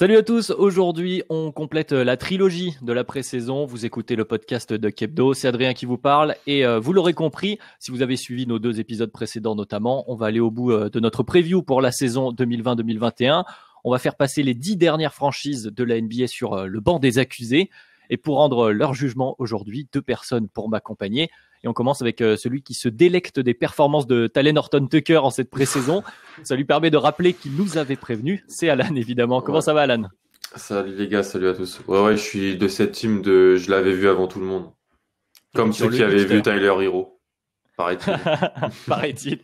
Salut à tous, aujourd'hui on complète la trilogie de la pré-saison. Vous écoutez le podcast de Kebdo, c'est Adrien qui vous parle et vous l'aurez compris, si vous avez suivi nos 2 épisodes précédents notamment, on va aller au bout de notre preview pour la saison 2020-2021. On va faire passer les 10 dernières franchises de la NBA sur le banc des accusés et pour rendre leur jugement aujourd'hui, 2 personnes pour m'accompagner. Et on commence avec celui qui se délecte des performances de Talen Horton-Tucker en cette pré-saison. Ça lui permet de rappeler qu'il nous avait prévenu. C'est Alan, évidemment. Comment ça va, Alan? Salut les gars, salut à tous. Ouais, je suis de cette team de je l'avais vu avant tout le monde. Comme ceux qui avaient vu Tyler Hero, paraît-il. Paraît-il.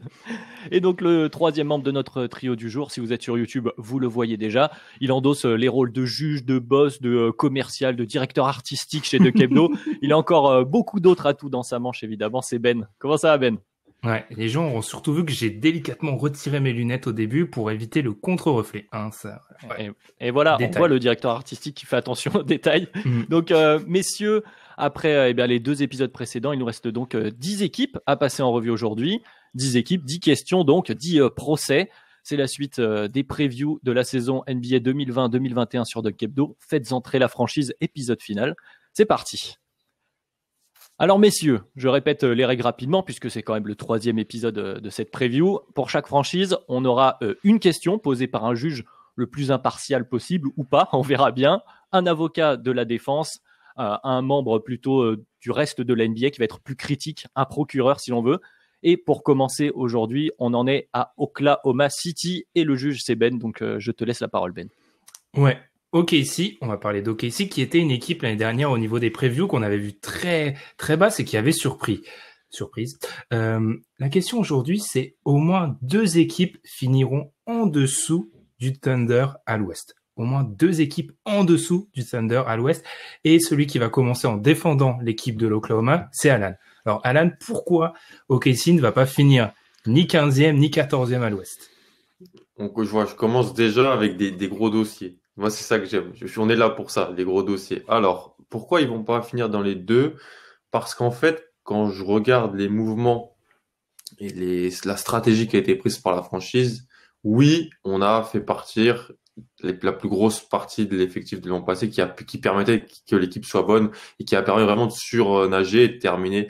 Et donc le troisième membre de notre trio du jour, si vous êtes sur YouTube, vous le voyez déjà. Il endosse les rôles de juge, de boss, de commercial, de directeur artistique chez The Kebdo. Il a encore beaucoup d'autres atouts dans sa manche, évidemment. C'est Ben. Comment ça va, Ben? Ouais, les gens ont surtout vu que j'ai délicatement retiré mes lunettes au début pour éviter le contre-reflet. Hein, ça, ouais. et voilà, détail. On voit le directeur artistique qui fait attention aux détails. Donc, messieurs, après les 2 épisodes précédents, il nous reste donc 10 équipes à passer en revue aujourd'hui. 10 équipes, 10 questions, donc 10 procès. C'est la suite des previews de la saison NBA 2020-2021 sur The Kebdo. Faites entrer la franchise, épisode final. C'est parti. Alors messieurs, je répète les règles rapidement puisque c'est quand même le 3e épisode de cette preview. Pour chaque franchise, on aura une question posée par un juge le plus impartial possible ou pas, on verra bien. Un avocat de la défense, un membre plutôt du reste de la NBA qui va être plus critique, un procureur si l'on veut. Et pour commencer aujourd'hui, on en est à Oklahoma City et le juge c'est Ben, donc je te laisse la parole Ben. Ouais. OKC, on va parler d'OKC qui était une équipe l'année dernière au niveau des previews qu'on avait vu très très basse et qui avait surprise. La question aujourd'hui, c'est au moins 2 équipes finiront en dessous du Thunder à l'ouest. Au moins 2 équipes en dessous du Thunder à l'ouest. Et celui qui va commencer en défendant l'équipe de l'Oklahoma, c'est Alan. Alors Alan, pourquoi OKC ne va pas finir ni 15e ni 14e à l'ouest? Donc je commence déjà avec des gros dossiers. Moi, c'est ça que j'aime. On est là pour ça, les gros dossiers. Alors, pourquoi ils vont pas finir dans les 2? Parce qu'en fait, quand je regarde les mouvements et la stratégie qui a été prise par la franchise, oui, on a fait partir la plus grosse partie de l'effectif de l'an passé qui permettait que l'équipe soit bonne et qui a permis vraiment de surnager et de terminer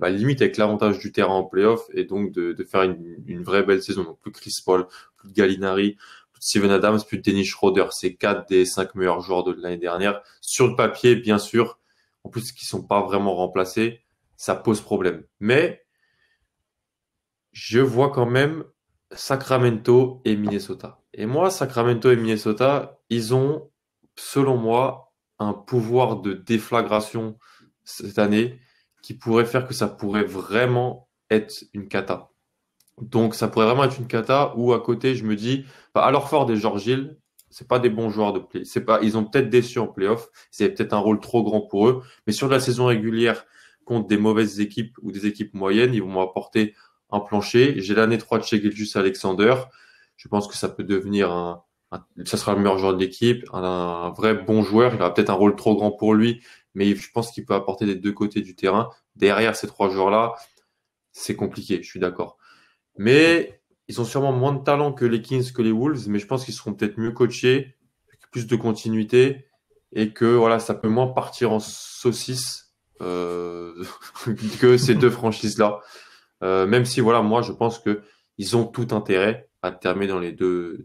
limite avec l'avantage du terrain en playoff et donc de faire une vraie belle saison. Donc plus Chris Paul, plus de Gallinari, plus de Steven Adams, plus de Dennis Schroeder. C'est 4 des 5 meilleurs joueurs de l'année dernière. Sur le papier, bien sûr, en plus qui sont pas vraiment remplacés, ça pose problème. Mais je vois quand même Sacramento et Minnesota. Et moi, Sacramento et Minnesota, ils ont, selon moi, un pouvoir de déflagration cette année qui pourrait faire que ça pourrait vraiment être une cata. Donc, ça pourrait vraiment être une cata où à côté, je me dis, Al Horford et George Hill, c'est pas des bons joueurs de play. Ils ont peut-être déçu en playoff. C'est peut-être un rôle trop grand pour eux. Mais sur la saison régulière, contre des mauvaises équipes ou des équipes moyennes, ils vont m'apporter un plancher. J'ai l'année 3 de chez Gilgeous-Alexander. Je pense que ça peut devenir ça sera le meilleur joueur de l'équipe, un vrai bon joueur. Il aura peut-être un rôle trop grand pour lui, mais je pense qu'il peut apporter des 2 côtés du terrain. Derrière ces 3 joueurs-là, c'est compliqué, je suis d'accord. Mais ils ont sûrement moins de talent que les Kings, que les Wolves, mais je pense qu'ils seront peut-être mieux coachés, avec plus de continuité, et que voilà, ça peut moins partir en saucisse que ces 2 franchises-là. Même si voilà, moi je pense que ils ont tout intérêt à terminer dans les deux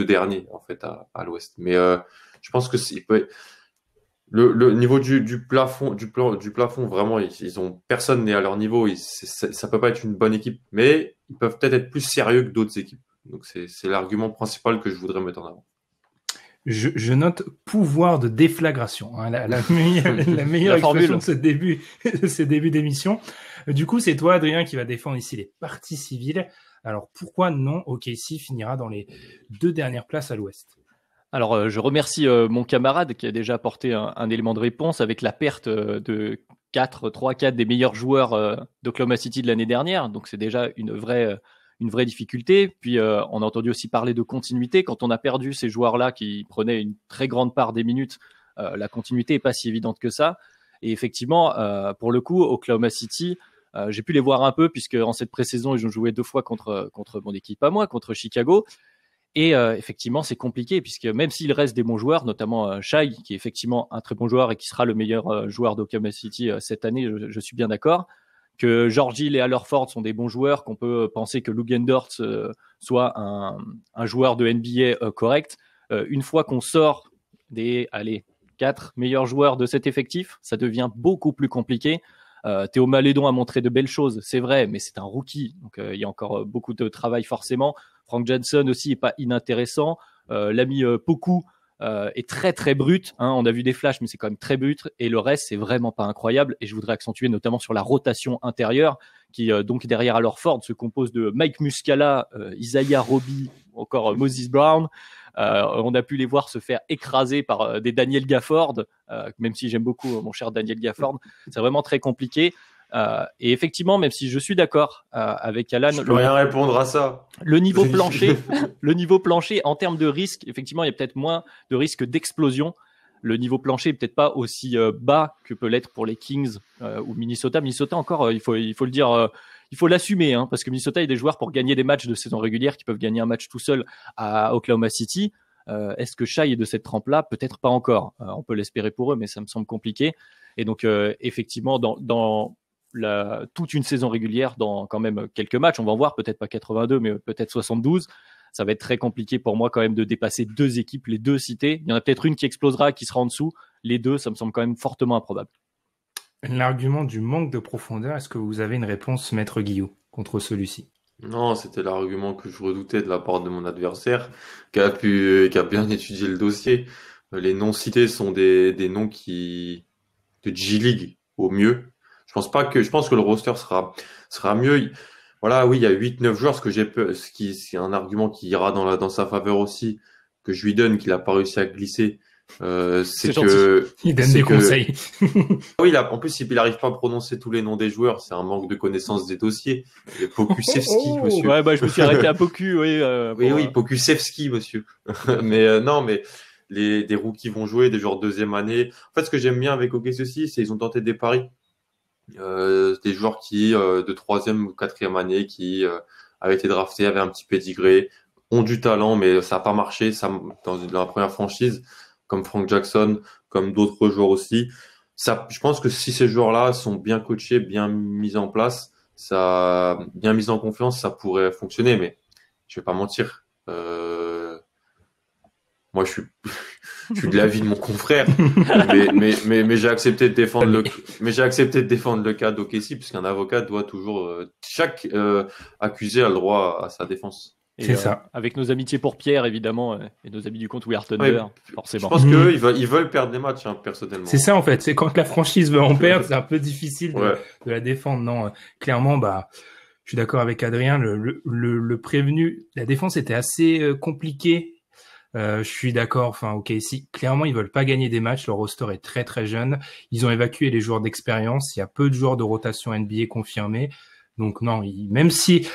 derniers en fait à l'Ouest. Mais je pense que le niveau du plafond vraiment ils ont personne n'est à leur niveau. Ça peut pas être une bonne équipe, mais ils peuvent peut-être être plus sérieux que d'autres équipes. Donc c'est l'argument principal que je voudrais mettre en avant. Je note pouvoir de déflagration, hein, la meilleure expression de ce début d'émission. Du coup, c'est toi, Adrien, qui va défendre ici les parties civiles. Alors, pourquoi non OKC finira dans les 2 dernières places à l'Ouest? Alors, je remercie mon camarade qui a déjà apporté un élément de réponse avec la perte de 3-4 des meilleurs joueurs d'Oklahoma City de l'année dernière. Donc, c'est déjà une vraie difficulté. Puis, on a entendu aussi parler de continuité. Quand on a perdu ces joueurs-là qui prenaient une très grande part des minutes, la continuité n'est pas si évidente que ça. Et effectivement, pour le coup, Oklahoma City, j'ai pu les voir un peu puisque en cette pré-saison, ils ont joué 2 fois contre mon équipe à moi, contre Chicago. Et effectivement, c'est compliqué puisque même s'il reste des bons joueurs, notamment Shai, qui est effectivement un très bon joueur et qui sera le meilleur joueur d'Oklahoma City cette année, je suis bien d'accord, que George Hill et Al Horford sont des bons joueurs, qu'on peut penser que Lugendorf soit un joueur de NBA correct. Une fois qu'on sort des 4 meilleurs joueurs de cet effectif, ça devient beaucoup plus compliqué. Théo Malédon a montré de belles choses, c'est vrai, mais c'est un rookie, donc il y a encore beaucoup de travail forcément. Frank Johnson aussi est pas inintéressant. L'ami Poku est très très brut. Hein. On a vu des flashs, mais c'est quand même très brut. Et le reste, c'est vraiment pas incroyable. Et je voudrais accentuer notamment sur la rotation intérieure, qui donc derrière Al Horford se compose de Mike Muscala, Isaiah Roby, encore Moses Brown. On a pu les voir se faire écraser par des Daniel Gafford, même si j'aime beaucoup mon cher Daniel Gafford. C'est vraiment très compliqué. Et effectivement, même si je suis d'accord avec Alan, je peux rien répondre à ça. Le niveau plancher en termes de risque, effectivement, il y a peut-être moins de risque d'explosion. Le niveau plancher est peut-être pas aussi bas que peut l'être pour les Kings ou Minnesota. Minnesota encore, il faut le dire, il faut l'assumer, hein, parce que Minnesota, il y a des joueurs pour gagner des matchs de saison régulière qui peuvent gagner un match tout seul à Oklahoma City. Est-ce que Shai est de cette trempe-là? Peut-être pas encore. On peut l'espérer pour eux, mais ça me semble compliqué. Et donc, effectivement, dans toute une saison régulière, dans quand même quelques matchs, on va en voir, peut-être pas 82, mais peut-être 72. Ça va être très compliqué pour moi quand même de dépasser 2 équipes, les 2 citées. Il y en a peut-être une qui explosera, qui sera en dessous. Les 2, ça me semble quand même fortement improbable. L'argument du manque de profondeur, est-ce que vous avez une réponse, Maître Guillaume, contre celui-ci? Non, c'était l'argument que je redoutais de la part de mon adversaire, qui a bien étudié le dossier. Les noms cités sont des noms de G-League au mieux. Je pense que le roster sera mieux. Voilà, oui, il y a 8-9 joueurs, c'est un argument qui ira dans sa faveur aussi, que je lui donne, qu'il a pas réussi à glisser. C'est que il donne des conseils. Oui, en plus, il n'arrive pas à prononcer tous les noms des joueurs. C'est un manque de connaissance des dossiers. Pokusevski, monsieur. Ouais, je me suis arrêté à Poku, oui. Oui, Pokusevski, monsieur. Mais non, mais des rookies vont jouer, des joueurs de deuxième année. En fait, ce que j'aime bien avec OKC aussi, c'est qu'ils ont tenté des paris. Des joueurs qui de troisième ou quatrième année qui avaient été draftés, avaient un petit pédigré, ont du talent, mais ça n'a pas marché dans la première franchise, comme Frank Jackson, comme d'autres joueurs aussi. Je pense que si ces joueurs-là sont bien coachés, bien mis en place, bien mis en confiance, ça pourrait fonctionner. Mais je vais pas mentir. Moi, je suis de l'avis de mon confrère, mais j'ai accepté de défendre le cas d'OKC, puisqu'un avocat doit toujours, chaque accusé a le droit à sa défense. C'est ça. Avec nos amitiés pour Pierre, évidemment, et nos amis du compte We Are Thunder, forcément. Je pense qu'eux, ils veulent perdre des matchs, hein, personnellement. C'est ça, en fait. C'est quand la franchise veut en perdre, c'est un peu difficile de la défendre. Non, clairement, je suis d'accord avec Adrien. Le prévenu, la défense était assez compliquée. Je suis d'accord. Enfin, ok, si clairement ils veulent pas gagner des matchs, leur roster est très très jeune. Ils ont évacué les joueurs d'expérience. Il y a peu de joueurs de rotation NBA confirmés. Donc non, même si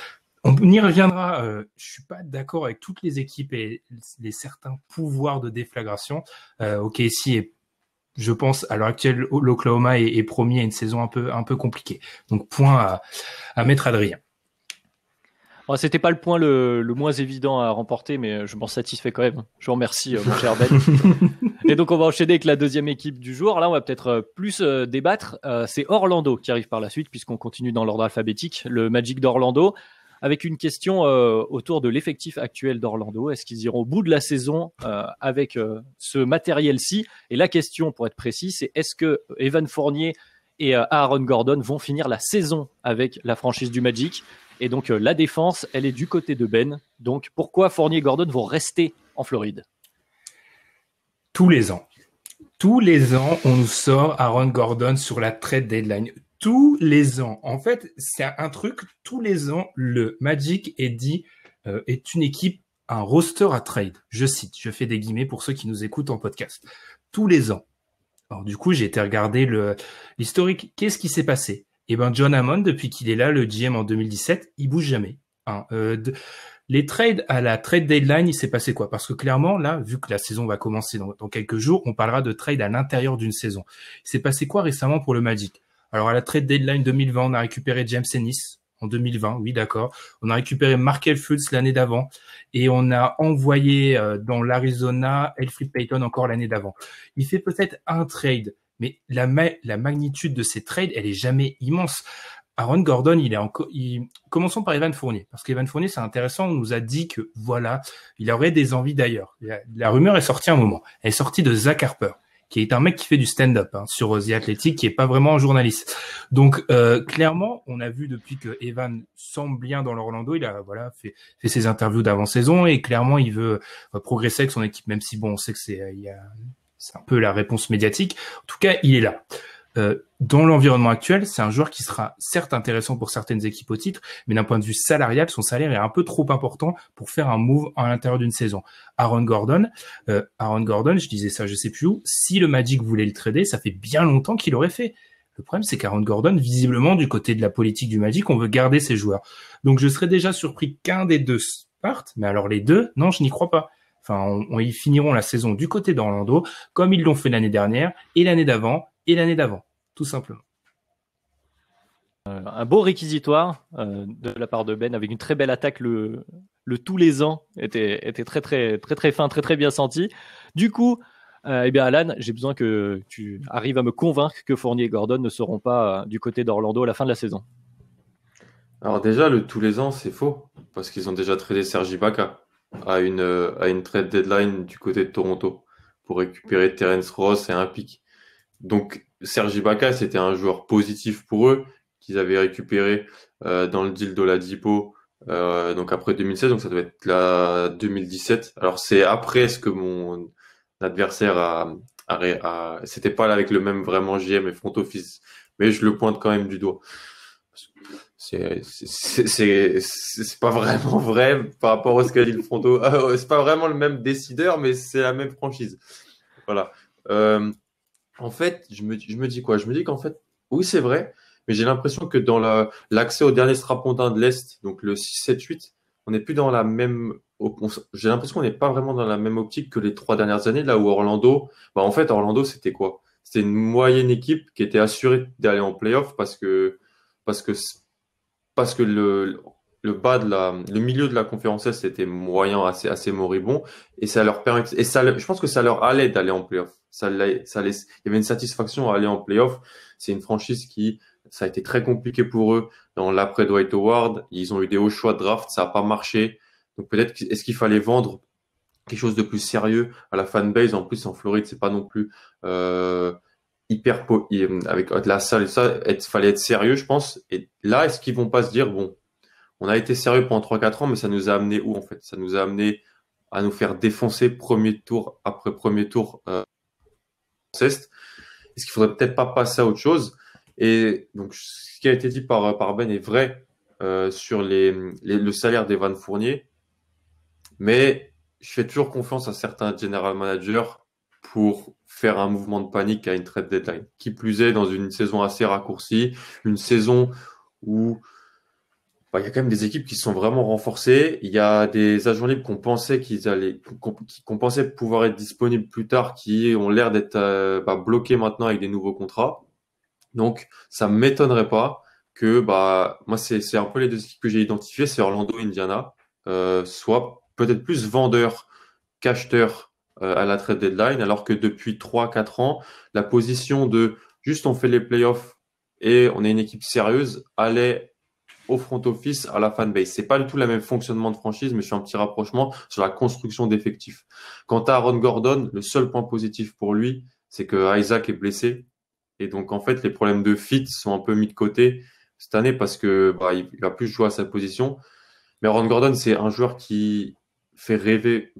on y reviendra, je suis pas d'accord avec toutes les équipes et certains pouvoirs de déflagration. Ok, si je pense à l'heure actuelle, l'Oklahoma est promis à une saison un peu compliquée. Donc point à mettre Adrien. Bon, c'était pas le point le moins évident à remporter, mais je m'en satisfais quand même. Je vous remercie, mon cher Ben. Et donc, on va enchaîner avec la deuxième équipe du jour. Là, on va peut-être plus débattre. C'est Orlando qui arrive par la suite, puisqu'on continue dans l'ordre alphabétique. Le Magic d'Orlando, avec une question autour de l'effectif actuel d'Orlando. Est-ce qu'ils iront au bout de la saison avec ce matériel-ci? Et la question, pour être précis, c'est est-ce que Evan Fournier et Aaron Gordon vont finir la saison avec la franchise du Magic? Et donc, la défense, elle est du côté de Ben. Donc, pourquoi Fournier et Gordon vont rester en Floride? Tous les ans, on nous sort Aaron Gordon sur la trade deadline. Tous les ans. En fait, c'est un truc, tous les ans, le Magic est une équipe, un roster à trade. Je cite, je fais des guillemets pour ceux qui nous écoutent en podcast. Tous les ans. Alors, du coup, j'ai été regarder l'historique. Qu'est-ce qui s'est passé? John Hammond, depuis qu'il est là, le GM en 2017, il bouge jamais. Les trades à la trade deadline, il s'est passé quoi? Parce que clairement, là, vu que la saison va commencer dans quelques jours, on parlera de trade à l'intérieur d'une saison. Il s'est passé quoi récemment pour le Magic? Alors, à la trade deadline 2020, on a récupéré James Ennis en 2020, oui, d'accord. On a récupéré Markel Fultz l'année d'avant et on a envoyé dans l'Arizona Elfrid Payton encore l'année d'avant. Il fait peut-être un trade, mais la magnitude de ces trades, elle est jamais immense. Aaron Gordon, commençons par Evan Fournier, parce qu'Evan Fournier, c'est intéressant, on nous a dit que, voilà, il aurait des envies d'ailleurs. La rumeur est sortie un moment. Elle est sortie de Zach Harper, qui est un mec qui fait du stand-up sur The Athletic, qui est pas vraiment un journaliste. Donc, clairement, on a vu depuis que Evan semble bien dans l'Orlando, il a fait ses interviews d'avant-saison, et clairement, il veut progresser avec son équipe, même si, bon, on sait que c'est un peu la réponse médiatique. En tout cas, il est là. Dans l'environnement actuel, c'est un joueur qui sera certes intéressant pour certaines équipes au titre, mais d'un point de vue salarial, son salaire est un peu trop important pour faire un move à l'intérieur d'une saison. Aaron Gordon, je disais ça, je sais plus où, si le Magic voulait le trader, ça fait bien longtemps qu'il l'aurait fait. Le problème, c'est qu'Aaron Gordon, visiblement, du côté de la politique du Magic, on veut garder ses joueurs. Donc, je serais déjà surpris qu'un des deux parte, mais alors les deux, non, je n'y crois pas. Enfin, ils finiront la saison du côté d'Orlando, comme ils l'ont fait l'année dernière, et l'année d'avant, et l'année d'avant. Tout simplement. Un beau réquisitoire de la part de Ben avec une très belle attaque. Le tous les ans était très très très très fin, très très bien senti. Du coup, Alan, j'ai besoin que tu arrives à me convaincre que Fournier et Gordon ne seront pas du côté d'Orlando à la fin de la saison. Alors déjà, le tous les ans, c'est faux parce qu'ils ont déjà tradé Serge Ibaka à une trade deadline du côté de Toronto pour récupérer Terence Ross et un pick. Donc Serge Ibaka, c'était un joueur positif pour eux qu'ils avaient récupéré dans le deal d'Oladipo donc après 2016, donc ça doit être la 2017. Alors c'est après ce que mon adversaire c'était pas là avec le même vraiment GM et front office, mais je le pointe quand même du doigt. C'est pas vraiment vrai par rapport à ce qu'a dit le front office. C'est pas vraiment le même décideur, mais c'est la même franchise. Voilà. En fait, je me dis quoi? Je me dis qu'en fait, oui, c'est vrai, mais j'ai l'impression que dans l'accès au dernier strapontin de l'Est, donc le 6, 7, 8, on n'est plus dans la même. J'ai l'impression qu'on n'est pas vraiment dans la même optique que les 3 dernières années, là où Orlando. En fait, Orlando, c'était quoi? C'était une moyenne équipe qui était assurée d'aller en playoff parce que le milieu de la conférence Est c'était moyen, assez moribond, et ça leur permet, je pense que ça leur allait d'aller en playoff. Il y avait une satisfaction à aller en playoff. C'est une franchise ça a été très compliqué pour eux dans l'après Dwight Howard. Ils ont eu des hauts choix de draft, ça n'a pas marché. Donc peut-être est-ce qu'il fallait vendre quelque chose de plus sérieux à la fanbase. En plus, en Floride, c'est pas non plus avec de la salle et ça, fallait être sérieux, je pense. Et là, est-ce qu'ils vont pas se dire, bon, on a été sérieux pendant 3-4 ans, mais ça nous a amené où en fait? Ça nous a amené à nous faire défoncer premier tour après premier tour Est. Est-ce qu'il faudrait peut-être pas passer à autre chose? Et donc, ce qui a été dit par Ben est vrai sur le salaire d'Evan Fournier, mais je fais toujours confiance à certains general managers pour faire un mouvement de panique à une trade deadline. Qui plus est, dans une saison assez raccourcie, une saison où il y a quand même des équipes qui sont vraiment renforcées. Il y a des agents libres qu'on pensait qu'on pensait pouvoir être disponibles plus tard, qui ont l'air d'être bloqués maintenant avec des nouveaux contrats. Donc, ça m'étonnerait pas que, moi, c'est un peu les deux équipes que j'ai identifiées, c'est Orlando, Indiana, soit peut-être plus vendeurs qu'acheteurs à la trade deadline, alors que depuis 3-4 ans, la position de juste on fait les playoffs et on est une équipe sérieuse allait au front office, à la fanbase. C'est pas du tout le même fonctionnement de franchise, mais je fais un petit rapprochement sur la construction d'effectifs. Quant à Aaron Gordon, le seul point positif pour lui, c'est que Isaac est blessé. Et donc, en fait, les problèmes de fit sont un peu mis de côté cette année parce que il va plus jouer à sa position. Mais Aaron Gordon, c'est un joueur qui fait rêver.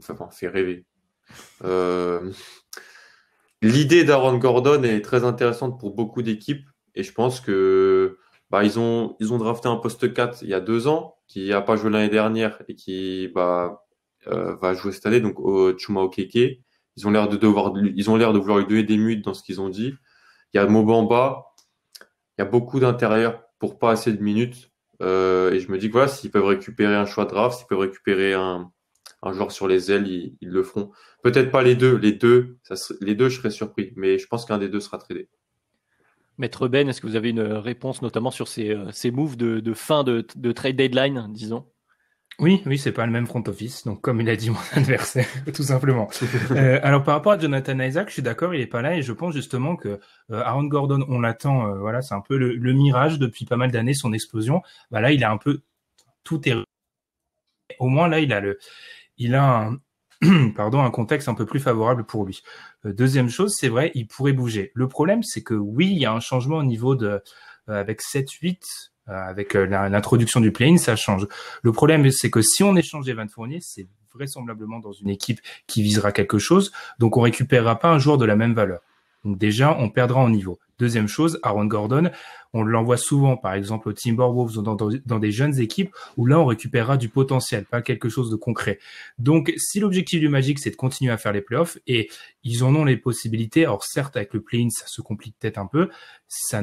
L'idée d'Aaron Gordon est très intéressante pour beaucoup d'équipes. Et je pense que ils ont drafté un poste 4 il y a 2 ans, qui n'a pas joué l'année dernière et qui va jouer cette année, donc Chuma Okeke. Ils ont l'air de vouloir lui donner des minutes dans ce qu'ils ont dit. Il y a Mobamba, il y a beaucoup d'intérieur pour pas assez de minutes. Et je me dis que voilà, s'ils peuvent récupérer un choix de draft, s'ils peuvent récupérer un joueur sur les ailes, ils le feront. Peut-être pas les deux. Les deux, je serais surpris, mais je pense qu'un des deux sera tradé. Maître Ben, est-ce que vous avez une réponse notamment sur ces moves de fin de trade deadline, disons? Oui, c'est pas le même front office, donc comme il a dit mon adversaire, tout simplement. Alors par rapport à Jonathan Isaac, je suis d'accord, il est pas là, et je pense justement que Aaron Gordon, on l'attend, voilà, c'est un peu le mirage depuis pas mal d'années, son explosion. Bah là, il a un peu tout est. Au moins là, il a un contexte un peu plus favorable pour lui. Deuxième chose, c'est vrai, il pourrait bouger. Le problème, c'est que oui, il y a un changement au niveau de avec 7-8. Avec l'introduction du play-in, ça change. Le problème, c'est que si on échange Evan Fournier, c'est vraisemblablement dans une équipe qui visera quelque chose, donc on récupérera pas un joueur de la même valeur. Donc déjà, on perdra en niveau. Deuxième chose, Aaron Gordon, on l'envoie souvent, par exemple, aux Timberwolves ou dans des jeunes équipes, où là, on récupérera du potentiel, pas quelque chose de concret. Donc, si l'objectif du Magic, c'est de continuer à faire les playoffs, et ils en ont les possibilités, alors certes, avec le play-in, ça se complique peut-être un peu, ça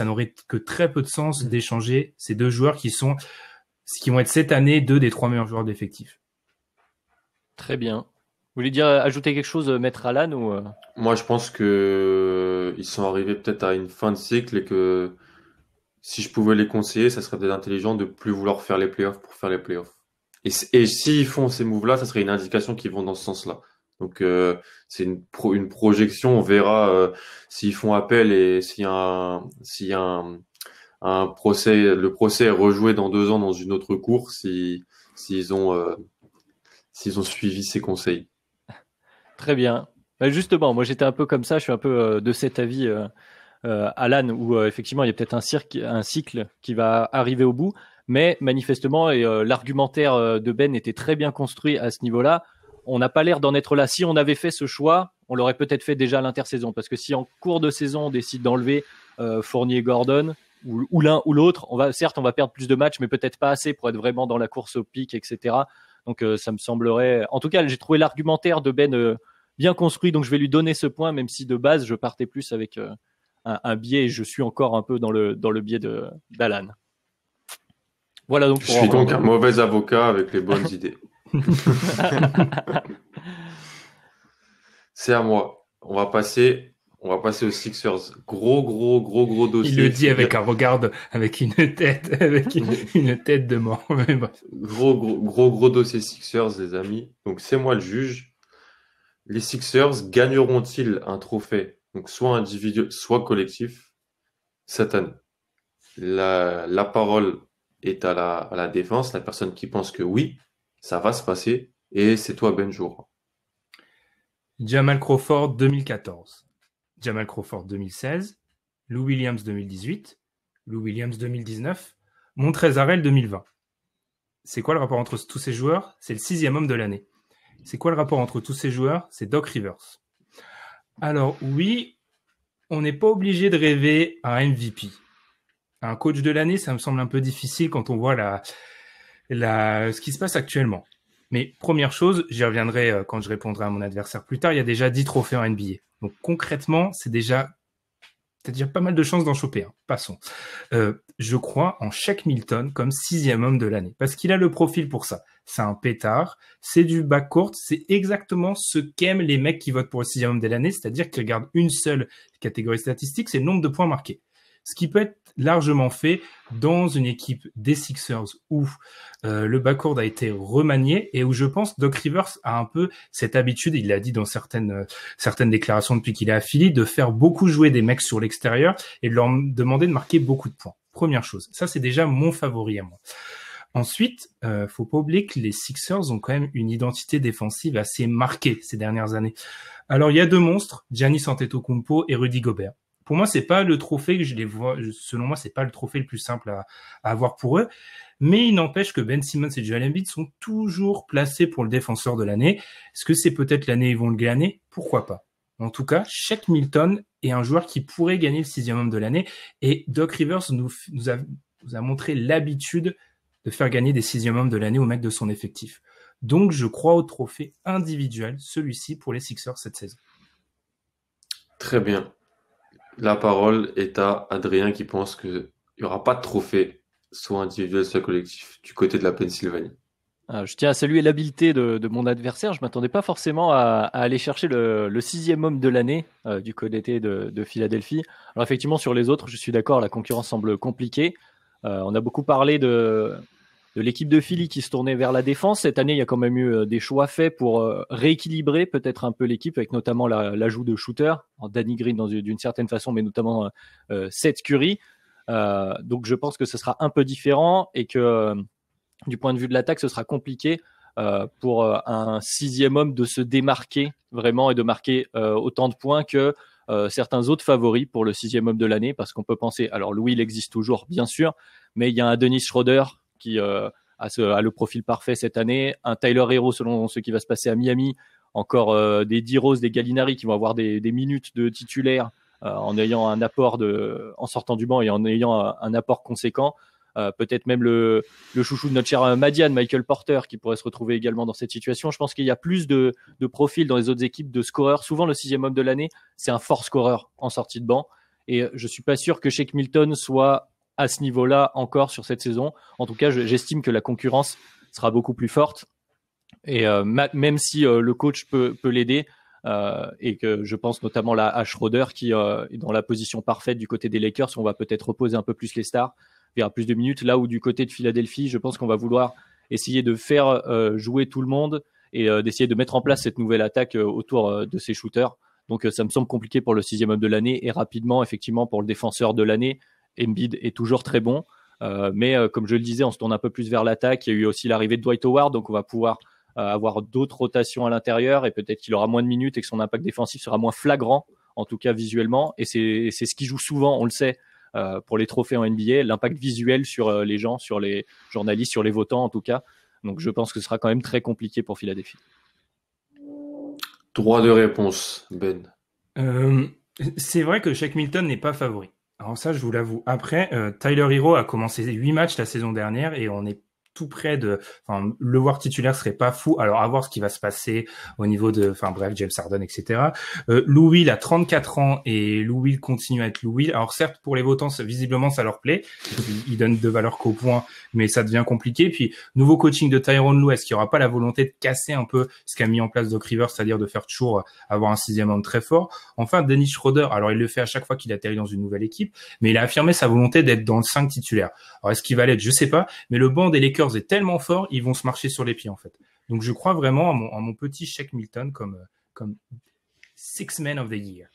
n'aurait que très peu de sens d'échanger ces deux joueurs qui vont être cette année 2 des 3 meilleurs joueurs d'effectifs. Très bien. Vous voulez ajouter quelque chose, Maître Alan, ou Moi, je pense que ils sont arrivés peut-être à une fin de cycle et que si je pouvais les conseiller, ça serait peut-être intelligent de plus vouloir faire les playoffs pour faire les playoffs. Et s'ils font ces moves-là, ça serait une indication qu'ils vont dans ce sens-là. Donc c'est une projection, on verra s'ils font appel et s'il y a un procès, le procès est rejoué dans 2 ans dans une autre cour, s'ils ont suivi ces conseils. Très bien. Bah justement, moi j'étais un peu comme ça, je suis un peu de cet avis, Alan, où effectivement il y a peut-être un cycle qui va arriver au bout, mais manifestement, et l'argumentaire de Ben était très bien construit à ce niveau-là. On n'a pas l'air d'en être là. Si on avait fait ce choix, on l'aurait peut-être fait déjà à l'intersaison, parce que si en cours de saison on décide d'enlever Fournier et Gordon, ou l'un ou l'autre, on va perdre plus de matchs, mais peut-être pas assez pour être vraiment dans la course au pic, etc. Donc ça me semblerait. En tout cas, j'ai trouvé l'argumentaire de Ben bien construit, donc je vais lui donner ce point, même si de base je partais plus avec un biais. Et je suis encore un peu dans le biais d'Alan. Voilà donc. Je suis donc un mauvais avocat avec les bonnes idées. C'est à moi. On va passer aux Sixers. Gros dossier. Il le dit avec un regard, avec une tête de mort. Gros dossier Sixers, les amis. Donc c'est moi le juge. Les Sixers gagneront-ils un trophée, donc soit individuel, soit collectif, cette année? La parole est à la défense, la personne qui pense que oui, ça va se passer, et c'est toi, Benjour. Jamal Crawford 2014, Jamal Crawford 2016, Lou Williams 2018, Lou Williams 2019, Montrezl 2020. C'est quoi le rapport entre tous ces joueurs? C'est le 6e homme de l'année. C'est quoi le rapport entre tous ces joueurs? C'est Doc Rivers. Alors oui, on n'est pas obligé de rêver à un MVP. Un coach de l'année, ça me semble un peu difficile quand on voit ce qui se passe actuellement. Mais première chose, j'y reviendrai quand je répondrai à mon adversaire plus tard, il y a déjà 10 trophées en NBA. Donc concrètement, t'as déjà pas mal de chances d'en choper un. Passons. Je crois en Shaq Milton comme 6e homme de l'année, parce qu'il a le profil pour ça. C'est un pétard, c'est du backcourt, c'est exactement ce qu'aiment les mecs qui votent pour le 6e homme de l'année, c'est-à-dire qu'ils regardent une seule catégorie statistique, c'est le nombre de points marqués. Ce qui peut être largement fait dans une équipe des Sixers où le backcourt a été remanié et où je pense Doc Rivers a un peu cette habitude, il l'a dit dans certaines déclarations depuis qu'il est à Philly, de faire beaucoup jouer des mecs sur l'extérieur et de leur demander de marquer beaucoup de points. Première chose, ça c'est déjà mon favori à moi. Ensuite, faut pas oublier que les Sixers ont quand même une identité défensive assez marquée ces dernières années. Alors il y a 2 monstres, Giannis Antetokounmpo et Rudy Gobert. Pour moi, c'est pas le trophée que je les vois. Selon moi, c'est pas le trophée le plus simple à avoir pour eux. Mais il n'empêche que Ben Simmons et Joel Embiid sont toujours placés pour le défenseur de l'année. Est-ce que c'est peut-être l'année où ils vont le gagner? Pourquoi pas? En tout cas, Shaq Milton est un joueur qui pourrait gagner le 6e homme de l'année. Et Doc Rivers nous a montré l'habitude de faire gagner des 6e hommes de l'année aux mecs de son effectif. Donc, je crois au trophée individuel, celui-ci pour les Sixers cette saison. Très bien. La parole est à Adrien qui pense qu'il n'y aura pas de trophée, soit individuel, soit collectif, du côté de la Pennsylvanie. Je tiens à saluer l'habileté de mon adversaire. Je m'attendais pas forcément à aller chercher le 6e homme de l'année du côté de Philadelphie. Alors effectivement, sur les autres, je suis d'accord, la concurrence semble compliquée. On a beaucoup parlé de l'équipe de Philly qui se tournait vers la défense. Cette année, il y a quand même eu des choix faits pour rééquilibrer peut-être un peu l'équipe, avec notamment l'ajout de shooters, Danny Green d'une certaine façon, mais notamment Seth Curry. Donc je pense que ce sera un peu différent et que du point de vue de l'attaque, ce sera compliqué pour un 6e homme de se démarquer vraiment et de marquer autant de points que certains autres favoris pour le 6e homme de l'année, parce qu'on peut penser, alors Louis, il existe toujours, bien sûr, mais il y a un Dennis Schroeder qui a le profil parfait cette année, un Tyler Hero selon ce qui va se passer à Miami, encore des D-Rose, des Gallinari qui vont avoir des minutes de titulaire en ayant un apport en sortant du banc et en ayant un apport conséquent. Peut-être même le chouchou de notre cher Madian, Michael Porter, qui pourrait se retrouver également dans cette situation. Je pense qu'il y a plus de profils dans les autres équipes de scoreurs. Souvent, le 6e homme de l'année, c'est un fort scoreur en sortie de banc. Et je suis pas sûr que Shake Milton soit à ce niveau-là encore sur cette saison. En tout cas, j'estime que la concurrence sera beaucoup plus forte. Et même si le coach peut l'aider, et que je pense notamment à Schroeder qui est dans la position parfaite du côté des Lakers, on va peut-être reposer un peu plus les stars, verra plus de minutes. Là où du côté de Philadelphie, je pense qu'on va vouloir essayer de faire jouer tout le monde et d'essayer de mettre en place cette nouvelle attaque autour de ces shooters. Donc ça me semble compliqué pour le 6e homme de l'année et rapidement, effectivement, pour le défenseur de l'année. Embiid est toujours très bon, mais comme je le disais, on se tourne un peu plus vers l'attaque. Il y a eu aussi l'arrivée de Dwight Howard, donc on va pouvoir avoir d'autres rotations à l'intérieur et peut-être qu'il aura moins de minutes et que son impact défensif sera moins flagrant, en tout cas visuellement. Et c'est ce qui joue souvent, on le sait, pour les trophées en NBA, l'impact visuel sur les gens, sur les journalistes, sur les votants en tout cas. Donc je pense que ce sera quand même très compliqué pour Philadelphie. Droit de réponse, Ben. C'est vrai que Shake Milton n'est pas favori. Alors ça, je vous l'avoue. Après, Tyler Hero a commencé 8 matchs la saison dernière et on est tout près le voir titulaire serait pas fou. Alors à voir ce qui va se passer au niveau James Harden, etc. Lou Will a 34 ans et Lou Will continue à être Lou Will. Alors certes, pour les votants, visiblement ça leur plaît. Ils donnent de valeur qu'au point, mais ça devient compliqué. Puis nouveau coaching de Tyronn Lue, est-ce qu'il y aura pas la volonté de casser un peu ce qu'a mis en place Doc Rivers, c'est-à-dire de faire toujours avoir un 6e homme très fort. Enfin, Dennis Schroeder, alors il le fait à chaque fois qu'il atterrit dans une nouvelle équipe, mais il a affirmé sa volonté d'être dans le 5 titulaire. Alors est-ce qu'il va l'être, je sais pas, mais le banc des Lakers est tellement fort, ils vont se marcher sur les pieds en fait. Donc je crois vraiment à mon petit Shake Milton comme Six Man of the Year.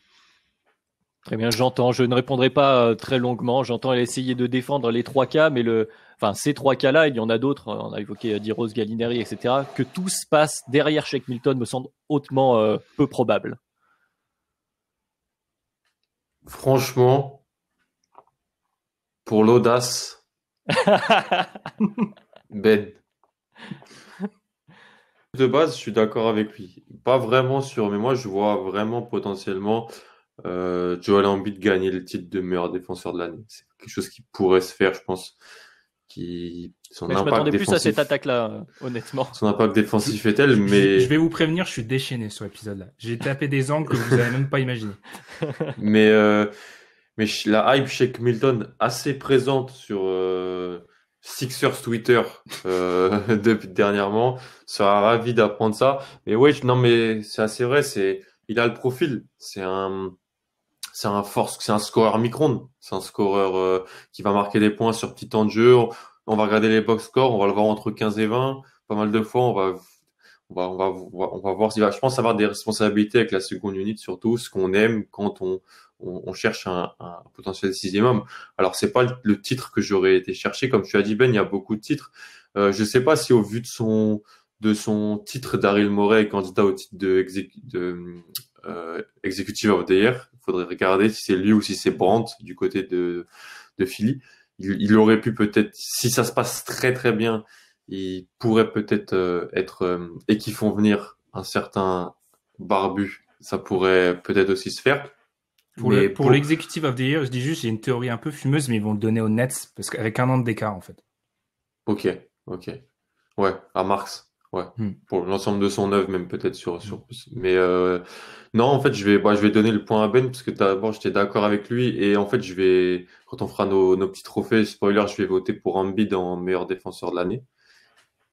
Très bien, j'entends. Je ne répondrai pas très longuement. J'entends essayer de défendre les 3 cas, mais ces 3 cas-là, il y en a d'autres. On a évoqué D-Rose, Gallinari, etc. Que tout se passe derrière Shake Milton me semble hautement peu probable. Franchement, pour l'audace, Ben. De base, je suis d'accord avec lui. Pas vraiment sûr, mais moi, je vois vraiment potentiellement Joel Embiid gagner le titre de meilleur défenseur de l'année. C'est quelque chose qui pourrait se faire, je pense. Je m'attendais plus à cette attaque-là, honnêtement. Son impact défensif est tel, mais... Je vais vous prévenir, je suis déchaîné sur l'épisode-là. J'ai tapé des angles que vous n'avez même pas imaginé. Mais la hype Shake Milton assez présente sur Sixers Twitter depuis dernièrement, sera ravi d'apprendre ça. Mais ouais, non, mais c'est assez vrai. Il a le profil. C'est un scoreur micro-ondes. C'est un scoreur qui va marquer des points sur petit temps de jeu. On va regarder les box scores. On va le voir entre 15 et 20. Pas mal de fois, on va voir s'il va, je pense, avoir des responsabilités avec la seconde unité, surtout ce qu'on aime quand on cherche un potentiel 6e homme. Alors, c'est pas le titre que j'aurais été chercher. Comme tu as dit, Ben, il y a beaucoup de titres. Je sais pas si au vu de son titre, Daryl Morey, candidat au titre de Executive of the Year, il faudrait regarder si c'est lui ou si c'est Brandt du côté de Philly. Il aurait pu peut-être, si ça se passe très très bien, il pourrait peut-être et qu'ils font venir un certain barbu, ça pourrait peut-être aussi se faire. Pour l'Executive of the Year, je dis juste, j'ai une théorie un peu fumeuse, mais ils vont le donner aux Nets, parce qu'avec 1 an d'écart, en fait. Ok. Ouais, à Marx. Ouais. Pour l'ensemble de son œuvre, même peut-être sur plus. Mais non, en fait, je vais donner le point à Ben, parce que d'abord, j'étais d'accord avec lui, et en fait, quand on fera nos petits trophées, spoiler, je vais voter pour Embiid en meilleur défenseur de l'année.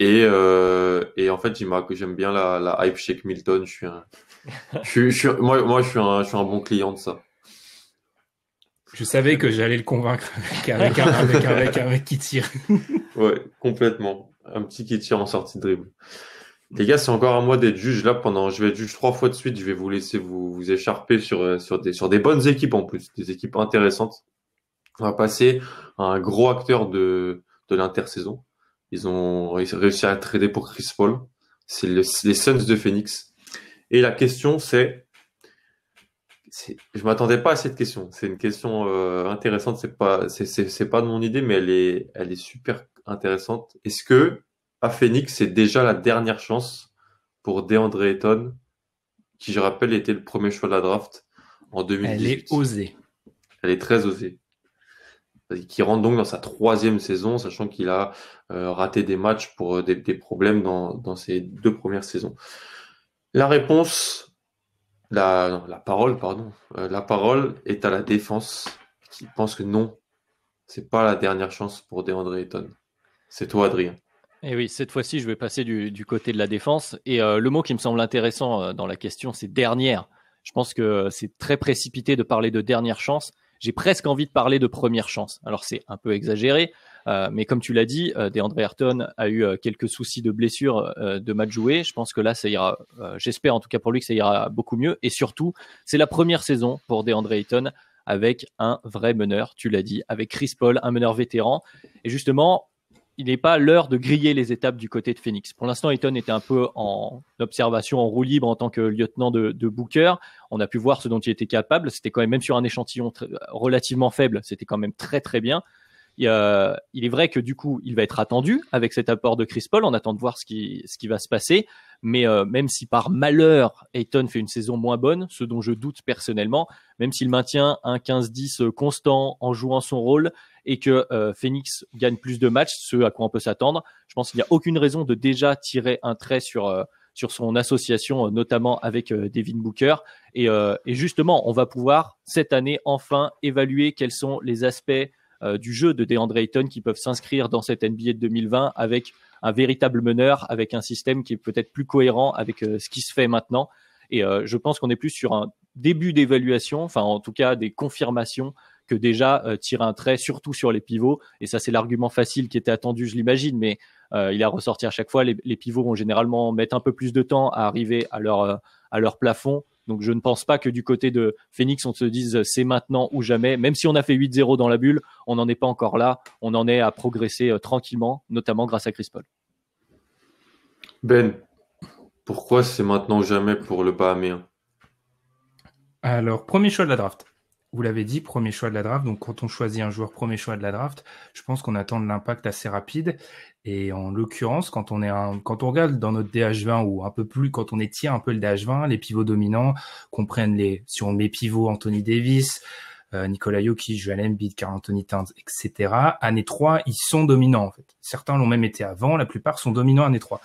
Et en fait, j'aime bien la hype Shake Milton. Moi, je suis un bon client de ça. Je savais que j'allais le convaincre avec un mec qui tire. Ouais, complètement. Un petit qui tire en sortie de dribble. Les gars, c'est encore à moi d'être juge là je vais être juge 3 fois de suite. Je vais vous laisser vous écharper sur des bonnes équipes en plus, des équipes intéressantes. On va passer à un gros acteur de l'intersaison. Ils ont réussi à trader pour Chris Paul. C'est les Suns de Phoenix. Et la question je m'attendais pas à cette question. C'est une question intéressante. C'est pas de mon idée, mais elle est super intéressante. Est-ce que à Phoenix, c'est déjà la dernière chance pour DeAndre Ayton, qui je rappelle était le premier choix de la draft en 2018. Elle est osée. Elle est très osée. Qui rentre donc dans sa 3e saison, sachant qu'il a raté des matchs pour des problèmes dans ses 2 premières saisons. La réponse. La parole est à la défense qui pense que non, c'est pas la dernière chance pour DeAndre Ayton. C'est toi, Adrien. Et oui, cette fois-ci, je vais passer du côté de la défense. Et le mot qui me semble intéressant dans la question, c'est dernière. Je pense que c'est très précipité de parler de dernière chance. J'ai presque envie de parler de première chance. Alors, c'est un peu exagéré, mais comme tu l'as dit, DeAndre Ayton a eu quelques soucis de blessure de match joué. Je pense que là, ça ira. J'espère en tout cas pour lui que ça ira beaucoup mieux. Et surtout, c'est la première saison pour DeAndre Ayton avec un vrai meneur. Tu l'as dit, avec Chris Paul, un meneur vétéran. Et justement, il n'est pas l'heure de griller les étapes du côté de Phoenix. Pour l'instant, Ayton était un peu en observation, en roue libre en tant que lieutenant de Booker. On a pu voir ce dont il était capable. C'était quand même sur un échantillon relativement faible, c'était quand même très très bien. Il est vrai que du coup, il va être attendu avec cet apport de Chris Paul. On attend de voir ce qui va se passer. Mais même si par malheur, Ayton fait une saison moins bonne, ce dont je doute personnellement, même s'il maintient un 15-10 constant en jouant son rôle et que Phoenix gagne plus de matchs, ce à quoi on peut s'attendre, je pense qu'il n'y a aucune raison de déjà tirer un trait sur son association, notamment avec Devin Booker. Et justement, on va pouvoir cette année enfin évaluer quels sont les aspects du jeu de DeAndre Ayton qui peuvent s'inscrire dans cette NBA de 2020 avec un véritable meneur, avec un système qui est peut-être plus cohérent avec ce qui se fait maintenant. Et je pense qu'on est plus sur un début d'évaluation, enfin en tout cas des confirmations, que déjà tirer un trait, surtout sur les pivots. Et ça, c'est l'argument facile qui était attendu, je l'imagine, mais il est ressorti à chaque fois. Les pivots vont généralement mettre un peu plus de temps à arriver à leur plafond. Donc, je ne pense pas que du côté de Phoenix, on se dise c'est maintenant ou jamais. Même si on a fait 8-0 dans la bulle, on n'en est pas encore là. On en est à progresser tranquillement, notamment grâce à Chris Paul. Ben, pourquoi c'est maintenant ou jamais pour le Bahaméen? Alors, premier choix de la draft. Vous l'avez dit, premier choix de la draft. Donc, quand on choisit un joueur premier choix de la draft, je pense qu'on attend de l'impact assez rapide. Et en l'occurrence, quand on regarde dans notre DH20 ou un peu plus, quand on étire un peu le DH20, les pivots dominants, qu'on prenne si on met pivot Anthony Davis, Nikola Jokic, Joel Embiid, Karl Anthony Towns, etc. Année 3, ils sont dominants, en fait. Certains l'ont même été avant, la plupart sont dominants année 3.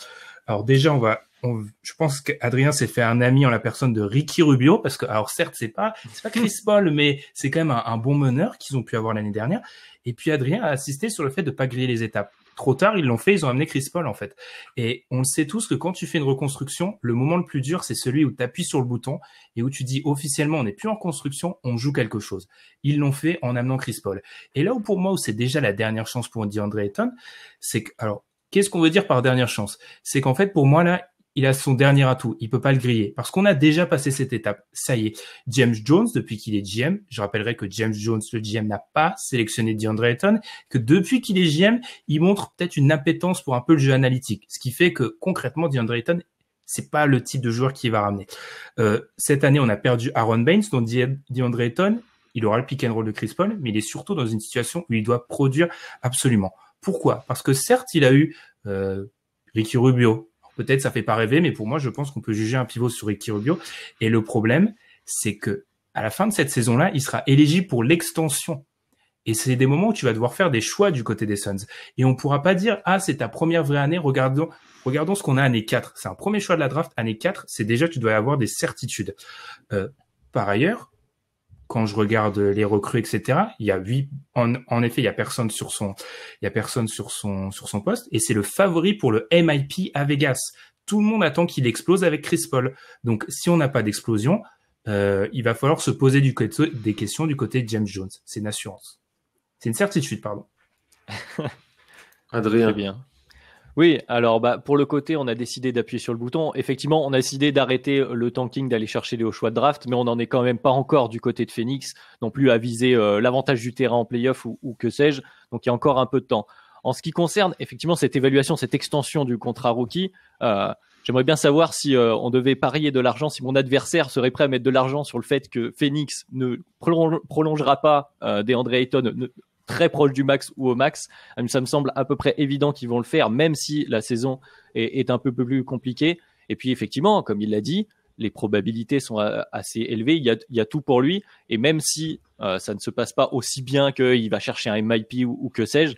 Alors déjà, je pense qu'Adrien s'est fait un ami en la personne de Ricky Rubio, parce que, alors certes, c'est pas Chris Paul, mais c'est quand même un bon meneur qu'ils ont pu avoir l'année dernière. Et puis Adrien a insisté sur le fait de pas griller les étapes. Trop tard, ils l'ont fait, ils ont amené Chris Paul, en fait. Et on le sait tous que quand tu fais une reconstruction, le moment le plus dur, c'est celui où tu appuies sur le bouton et où tu dis officiellement, on n'est plus en construction, on joue quelque chose. Ils l'ont fait en amenant Chris Paul. Et là où pour moi, où c'est déjà la dernière chance pour DeAndre Ayton, c'est que, alors, qu'est-ce qu'on veut dire par dernière chance? C'est qu'en fait, pour moi, là, il a son dernier atout. Il peut pas le griller parce qu'on a déjà passé cette étape. Ça y est. James Jones, depuis qu'il est GM, je rappellerai que James Jones, le GM, n'a pas sélectionné DeAndre Ayton, que depuis qu'il est GM, il montre peut-être une appétence pour un peu le jeu analytique. Ce qui fait que concrètement, DeAndre Ayton, c'est pas le type de joueur qui va ramener. Cette année, on a perdu Aaron Baines, donc DeAndre Ayton, il aura le pick and roll de Chris Paul, mais il est surtout dans une situation où il doit produire absolument. Pourquoi? Parce que certes, il a eu Ricky Rubio. Peut-être ça fait pas rêver, mais pour moi, je pense qu'on peut juger un pivot sur Ricky Rubio. Et le problème, c'est que à la fin de cette saison-là, il sera éligible pour l'extension. Et c'est des moments où tu vas devoir faire des choix du côté des Suns. Et on pourra pas dire, ah, c'est ta première vraie année, regardons ce qu'on a année 4. C'est un premier choix de la draft, année 4, c'est déjà, tu dois avoir des certitudes. Par ailleurs, quand je regarde les recrues, etc., il y a en effet, il y a personne sur son poste, et c'est le favori pour le MIP à Vegas. Tout le monde attend qu'il explose avec Chris Paul. Donc, si on n'a pas d'explosion, il va falloir se poser des questions du côté de James Jones. C'est une assurance. C'est une certitude, pardon. Adrien. Très bien. Oui, alors pour le côté, on a décidé d'appuyer sur le bouton. Effectivement, on a décidé d'arrêter le tanking, d'aller chercher des hauts choix de draft, mais on n'en est quand même pas encore du côté de Phoenix, non plus à viser l'avantage du terrain en playoff ou que sais-je. Donc, il y a encore un peu de temps. En ce qui concerne effectivement cette évaluation, cette extension du contrat rookie, j'aimerais bien savoir si on devait parier de l'argent, si mon adversaire serait prêt à mettre de l'argent sur le fait que Phoenix ne prolongera pas DeAndre Ayton très proche du max ou au max. Ça me semble à peu près évident qu'ils vont le faire, même si la saison est un peu plus compliquée. Et puis effectivement, comme il l'a dit, les probabilités sont assez élevées. Il y a tout pour lui. Et même si ça ne se passe pas aussi bien qu'il va chercher un MIP ou que sais-je,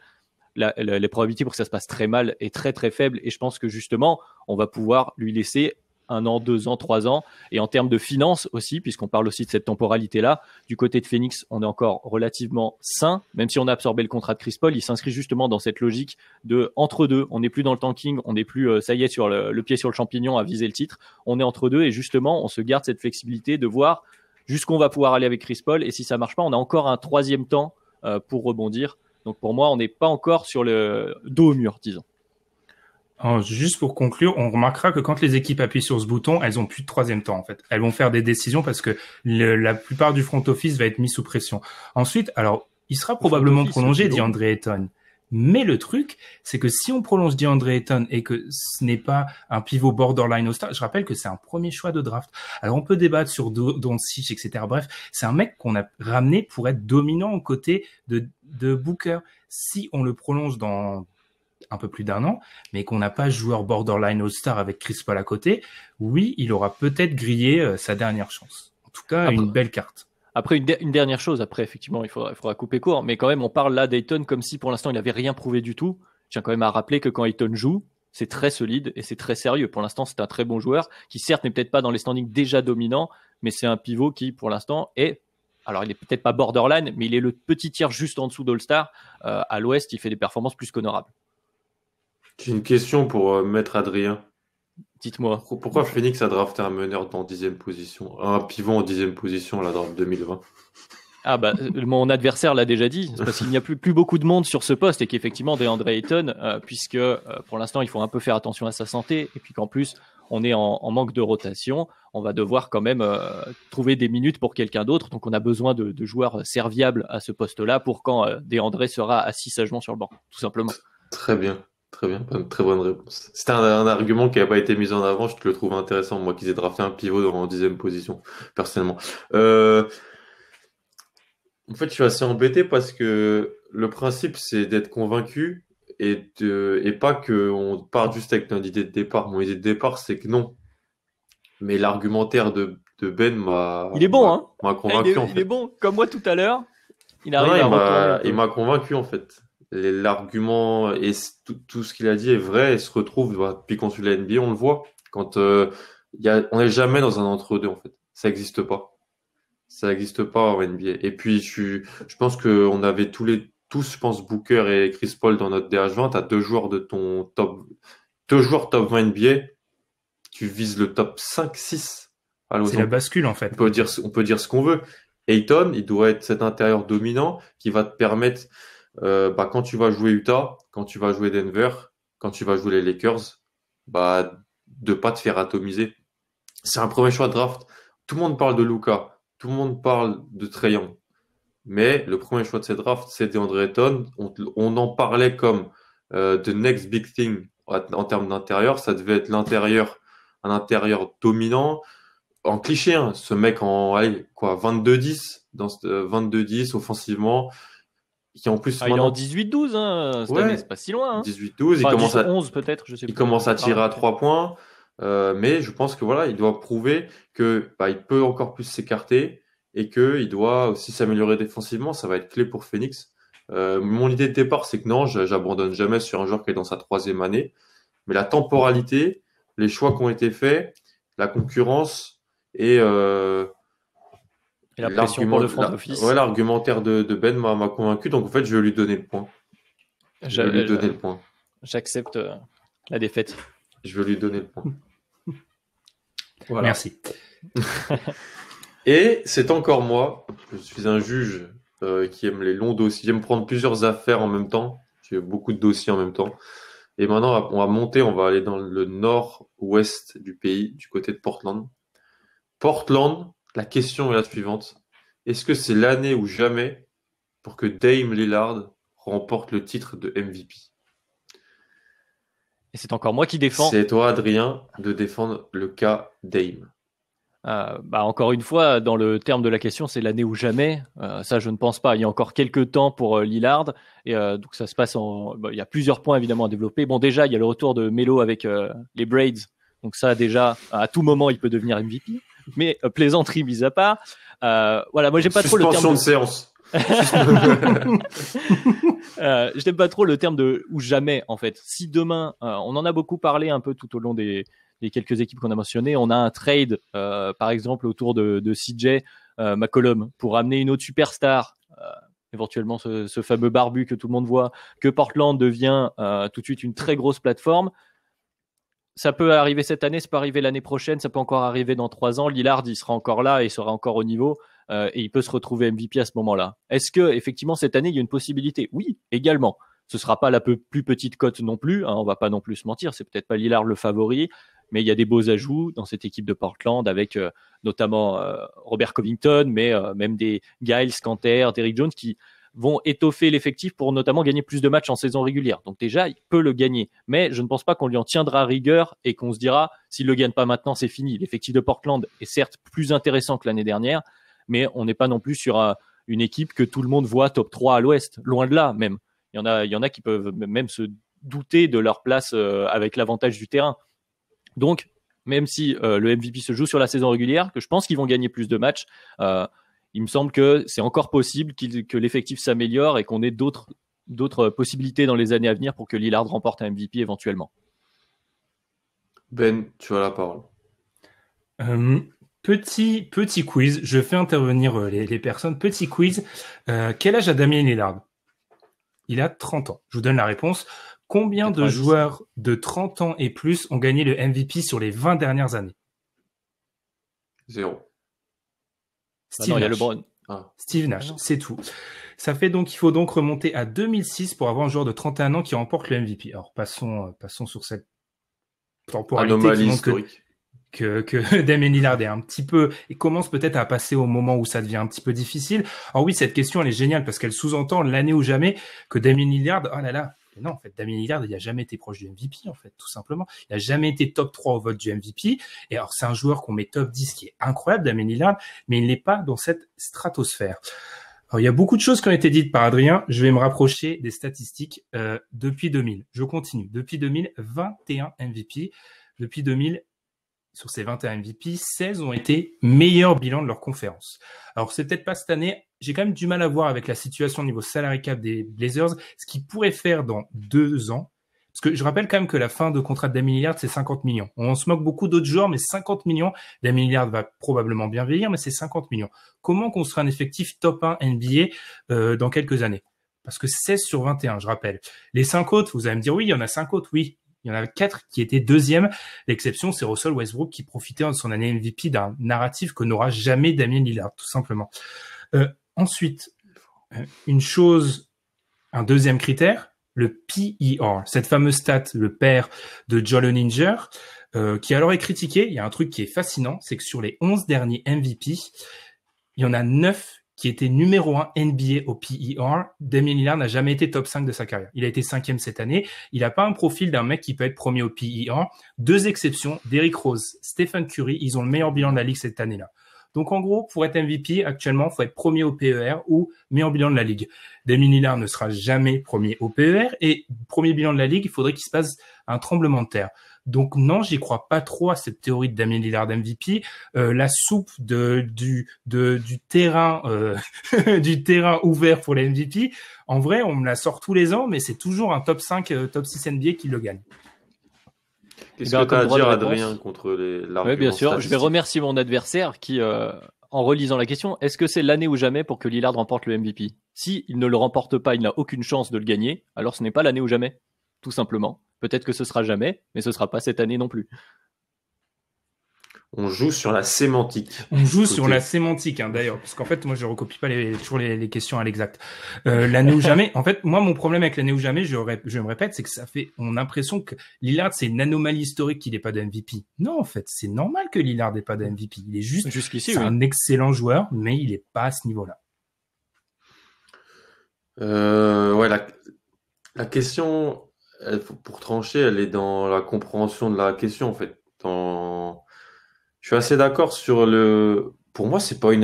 les probabilités pour que ça se passe très mal est très très faible. Et je pense que justement, on va pouvoir lui laisser 1 an, 2 ans, 3 ans. Et en termes de finances aussi, puisqu'on parle aussi de cette temporalité-là, du côté de Phoenix, on est encore relativement sain. Même si on a absorbé le contrat de Chris Paul, il s'inscrit justement dans cette logique de entre deux. On n'est plus dans le tanking, on n'est plus, ça y est, sur le pied sur le champignon à viser le titre. On est entre deux et justement, on se garde cette flexibilité de voir jusqu'où on va pouvoir aller avec Chris Paul. Et si ça marche pas, on a encore un 3e temps pour rebondir. Donc pour moi, on n'est pas encore sur le dos au mur, disons. Alors, juste pour conclure, on remarquera que quand les équipes appuient sur ce bouton, elles ont plus de 3e temps en fait. Elles vont faire des décisions parce que la plupart du front office va être mis sous pression. Ensuite, alors, il sera probablement prolongé DeAndre Ayton. Mais le truc, c'est que si on prolonge DeAndre Ayton et que ce n'est pas un pivot borderline All-Star, je rappelle que c'est un premier choix de draft. Alors on peut débattre sur Doncic, etc. Bref, c'est un mec qu'on a ramené pour être dominant aux côtés de Booker. Si on le prolonge dans un peu plus d'1 an, mais qu'on n'a pas joueur borderline All-Star avec Chris Paul à côté, oui, il aura peut-être grillé sa dernière chance. En tout cas, une belle carte. Après, une dernière chose, après, effectivement, il faudra couper court, mais quand même, on parle là d'Ayton comme si pour l'instant, il n'avait rien prouvé du tout. Je tiens quand même à rappeler que quand Ayton joue, c'est très solide et c'est très sérieux. Pour l'instant, c'est un très bon joueur qui, certes, n'est peut-être pas dans les standings déjà dominants, mais c'est un pivot qui, pour l'instant, alors, il n'est peut-être pas borderline, mais il est le petit tiers juste en dessous d'All-Star. À l'Ouest, il fait des performances plus qu'honorables. J'ai une question pour Maître Adrien. Dites-moi. Pourquoi Phoenix a drafté un meneur en 10e position, un pivot en 10e position à la draft 2020? Ah mon adversaire l'a déjà dit, c'est parce qu'il n'y a plus beaucoup de monde sur ce poste et qu'effectivement DeAndre Ayton, puisque pour l'instant il faut un peu faire attention à sa santé et puis qu'en plus on est en manque de rotation, on va devoir quand même trouver des minutes pour quelqu'un d'autre, donc on a besoin de joueurs serviables à ce poste-là pour quand DeAndre sera assis sagement sur le banc, tout simplement. Très bien. Très bien, très bonne réponse. C'était un argument qui n'a pas été mis en avant, je te le trouve intéressant, moi, qu'ils aient drafté un pivot en 10e position, personnellement. En fait, je suis assez embêté parce que le principe, c'est d'être convaincu et pas qu'on parte juste avec notre idée de départ. Mon idée de départ, c'est que non. Mais l'argumentaire de Ben m'a convaincu. Il est bon, comme moi tout à l'heure. Il m'a convaincu, en fait. L'argument et tout ce qu'il a dit est vrai et se retrouve depuis qu'on suit la NBA, on le voit quand on n'est jamais dans un entre-deux en fait, ça n'existe pas en NBA. Et puis je pense que on avait tous je pense Booker et Chris Paul dans notre DH20, t'as 2 joueurs de ton top 20 NBA, tu vises le top 5-6 à Los Angeles. C'est la bascule en fait. On peut dire ce qu'on veut. Ayton, il doit être cet intérieur dominant qui va te permettre quand tu vas jouer Utah, quand tu vas jouer Denver, quand tu vas jouer les Lakers, de pas te faire atomiser. C'est un premier choix de draft. Tout le monde parle de Luka, tout le monde parle de Trae Young. Mais le premier choix de cette draft, c'est DeAndre Ayton. On en parlait comme the next big thing en termes d'intérieur. Ça devait être un intérieur dominant. En cliché, hein, ce mec en 22-10, 22-10 offensivement. Qui en plus il est en 18-12 cette année, c'est pas si loin. Hein. 18-12, il commence 11 peut-être, je sais plus. Il commence à tirer à 3 points, mais je pense que il doit prouver que il peut encore plus s'écarter et que il doit aussi s'améliorer défensivement. Ça va être clé pour Phoenix. Mon idée de départ, c'est que non, j'abandonne jamais sur un joueur qui est dans sa 3e année, mais la temporalité, les choix qui ont été faits, la concurrence et Et la pression pour le front office. Ouais, l'argumentaire de Ben m'a convaincu, donc en fait, je vais lui donner le point. Je vais lui donner le point. J'accepte la défaite. Je vais lui donner le point. Voilà. Merci. Et c'est encore moi. Je suis un juge qui aime les longs dossiers. J'aime prendre plusieurs affaires en même temps. J'ai beaucoup de dossiers en même temps. Et maintenant, on va monter. On va aller dans le nord-ouest du pays, du côté de Portland. Portland, la question est la suivante. Est-ce que c'est l'année ou jamais pour que Dame Lillard remporte le titre de MVP? Et c'est encore moi qui défends. C'est toi, Adrien, de défendre le cas Dame. Encore une fois, dans le terme de la question, c'est l'année ou jamais. Ça, je ne pense pas. Il y a encore quelques temps pour Lillard. Et donc, ça se passe il y a plusieurs points, évidemment, à développer. Bon, déjà, il y a le retour de Melo avec les Braids. Donc ça, déjà, à tout moment, il peut devenir MVP. Mais plaisanterie mise à part. Voilà, moi, j'aime pas trop le terme Suspension de séance. Je n'aime pas trop le terme de ou jamais, en fait. Si demain, on en a beaucoup parlé un peu tout au long des quelques équipes qu'on a mentionnées, on a un trade, par exemple, autour de CJ McCollum pour amener une autre superstar, éventuellement ce fameux barbu que tout le monde voit, que Portland devient tout de suite une très grosse plateforme. Ça peut arriver cette année, ça peut arriver l'année prochaine, ça peut encore arriver dans 3 ans. Lillard, il sera encore là et sera encore au niveau. Et il peut se retrouver MVP à ce moment-là. Est-ce que effectivement cette année il y a une possibilité? Oui, également. Ce sera pas la plus petite cote non plus. On va pas non plus se mentir. C'est peut-être pas Lillard le favori, mais il y a des beaux ajouts dans cette équipe de Portland avec notamment Robert Covington, mais même des Giles, Kanter, Derrick Jones qui vont étoffer l'effectif pour notamment gagner plus de matchs en saison régulière. Donc déjà, il peut le gagner. Mais je ne pense pas qu'on lui en tiendra rigueur et qu'on se dira, s'il le gagne pas maintenant, c'est fini. L'effectif de Portland est certes plus intéressant que l'année dernière, mais on n'est pas non plus sur une équipe que tout le monde voit top 3 à l'Ouest. Loin de là, même. Il y en a qui peuvent même se douter de leur place avec l'avantage du terrain. Donc, même si le MVP se joue sur la saison régulière, que je pense qu'ils vont gagner plus de matchs, il me semble que c'est encore possible que l'effectif s'améliore et qu'on ait d'autres possibilités dans les années à venir pour que Lillard remporte un MVP éventuellement. Ben, tu as la parole. Petit quiz, je fais intervenir les personnes. Petit quiz, quel âge a Damien Lillard? Il a 30 ans. Je vous donne la réponse. Combien 90. De joueurs de 30 ans et plus ont gagné le MVP sur les 20 dernières années? 0. Steve Nash. Steve Nash, c'est tout. Ça fait donc, il faut donc remonter à 2006 pour avoir un joueur de 31 ans qui remporte le MVP. Alors, passons sur cette temporalité anomalie qui montre que Damien Lillard est un petit peu, et commence peut-être à passer au moment où ça devient un petit peu difficile. Alors oui, cette question, elle est géniale parce qu'elle sous-entend l'année ou jamais que Damien Lillard, oh là là, mais non, en fait, Damien Lillard, il n'a jamais été proche du MVP, en fait, tout simplement. Il n'a jamais été top 3 au vote du MVP. Et alors, c'est un joueur qu'on met top 10 qui est incroyable, Damien Lillard, mais il n'est pas dans cette stratosphère. Alors, il y a beaucoup de choses qui ont été dites par Adrien. Je vais me rapprocher des statistiques depuis 2000. Je continue. Depuis 2000, 21 MVP. Depuis 2000, sur ces 21 MVP, 16 ont été meilleurs bilans de leur conférence. Alors, c'est peut-être pas cette année. J'ai quand même du mal à voir avec la situation au niveau salary cap des Blazers, ce qu'ils pourraient faire dans 2 ans. Parce que je rappelle quand même que la fin de contrat de Damien Lillard, c'est 50 millions. On se moque beaucoup d'autres joueurs, mais 50 millions. Damien Lillard va probablement bien vieillir, mais c'est 50 millions. Comment construire un effectif top 1 NBA dans quelques années? Parce que 16 sur 21, je rappelle. Les 5 autres, vous allez me dire, oui, il y en a 5 autres, oui. Il y en a 4 qui étaient deuxième. L'exception, c'est Russell Westbrook qui profitait de son année MVP d'un narratif que n'aura jamais Damien Lillard, tout simplement. Ensuite, un deuxième critère, le PER, cette fameuse stat, le père de Joel Oninger, qui alors est critiqué. Il y a un truc qui est fascinant, c'est que sur les 11 derniers MVP, il y en a 9 qui étaient numéro 1 NBA au PER. Damien Lillard n'a jamais été top 5 de sa carrière. Il a été 5e cette année. Il n'a pas un profil d'un mec qui peut être premier au PER. 2 exceptions, Derrick Rose, Stephen Curry, ils ont le meilleur bilan de la ligue cette année-là. Donc, en gros, pour être MVP, actuellement, il faut être premier au PER ou meilleur bilan de la ligue. Damien Lillard ne sera jamais premier au PER et premier bilan de la ligue, il faudrait qu'il se passe un tremblement de terre. Donc, non, j'y crois pas trop à cette théorie de Damien Lillard MVP. La soupe du terrain, du terrain ouvert pour les MVP. En vrai, on me la sort tous les ans, mais c'est toujours un top 5, top 6 NBA qui le gagne. Qu'est-ce que tu as à dire, Adrien, contre l'argument Oui, bien sûr. statistique? Je vais remercier mon adversaire qui en relisant la question, est-ce que c'est l'année ou jamais pour que Lillard remporte le MVP? Si il ne le remporte pas, il n'a aucune chance de le gagner, alors ce n'est pas l'année ou jamais, tout simplement. Peut-être que ce sera jamais, mais ce sera pas cette année non plus. On joue sur la sémantique. On joue sur la sémantique, d'ailleurs, parce qu'en fait, moi, je recopie pas toujours les questions à l'exact. L'année ou jamais. En fait, moi, mon problème avec l'année ou jamais, je me répète, c'est que on a l'impression que Lillard, c'est une anomalie historique qu'il n'ait pas de MVP. Non, en fait, c'est normal que Lillard n'ait pas de MVP. Il est jusqu'ici, c'est un excellent joueur, mais il est pas à ce niveau-là. Ouais, la question, pour trancher, elle est dans la compréhension de la question, en fait. Je suis assez d'accord sur pour moi, c'est pas une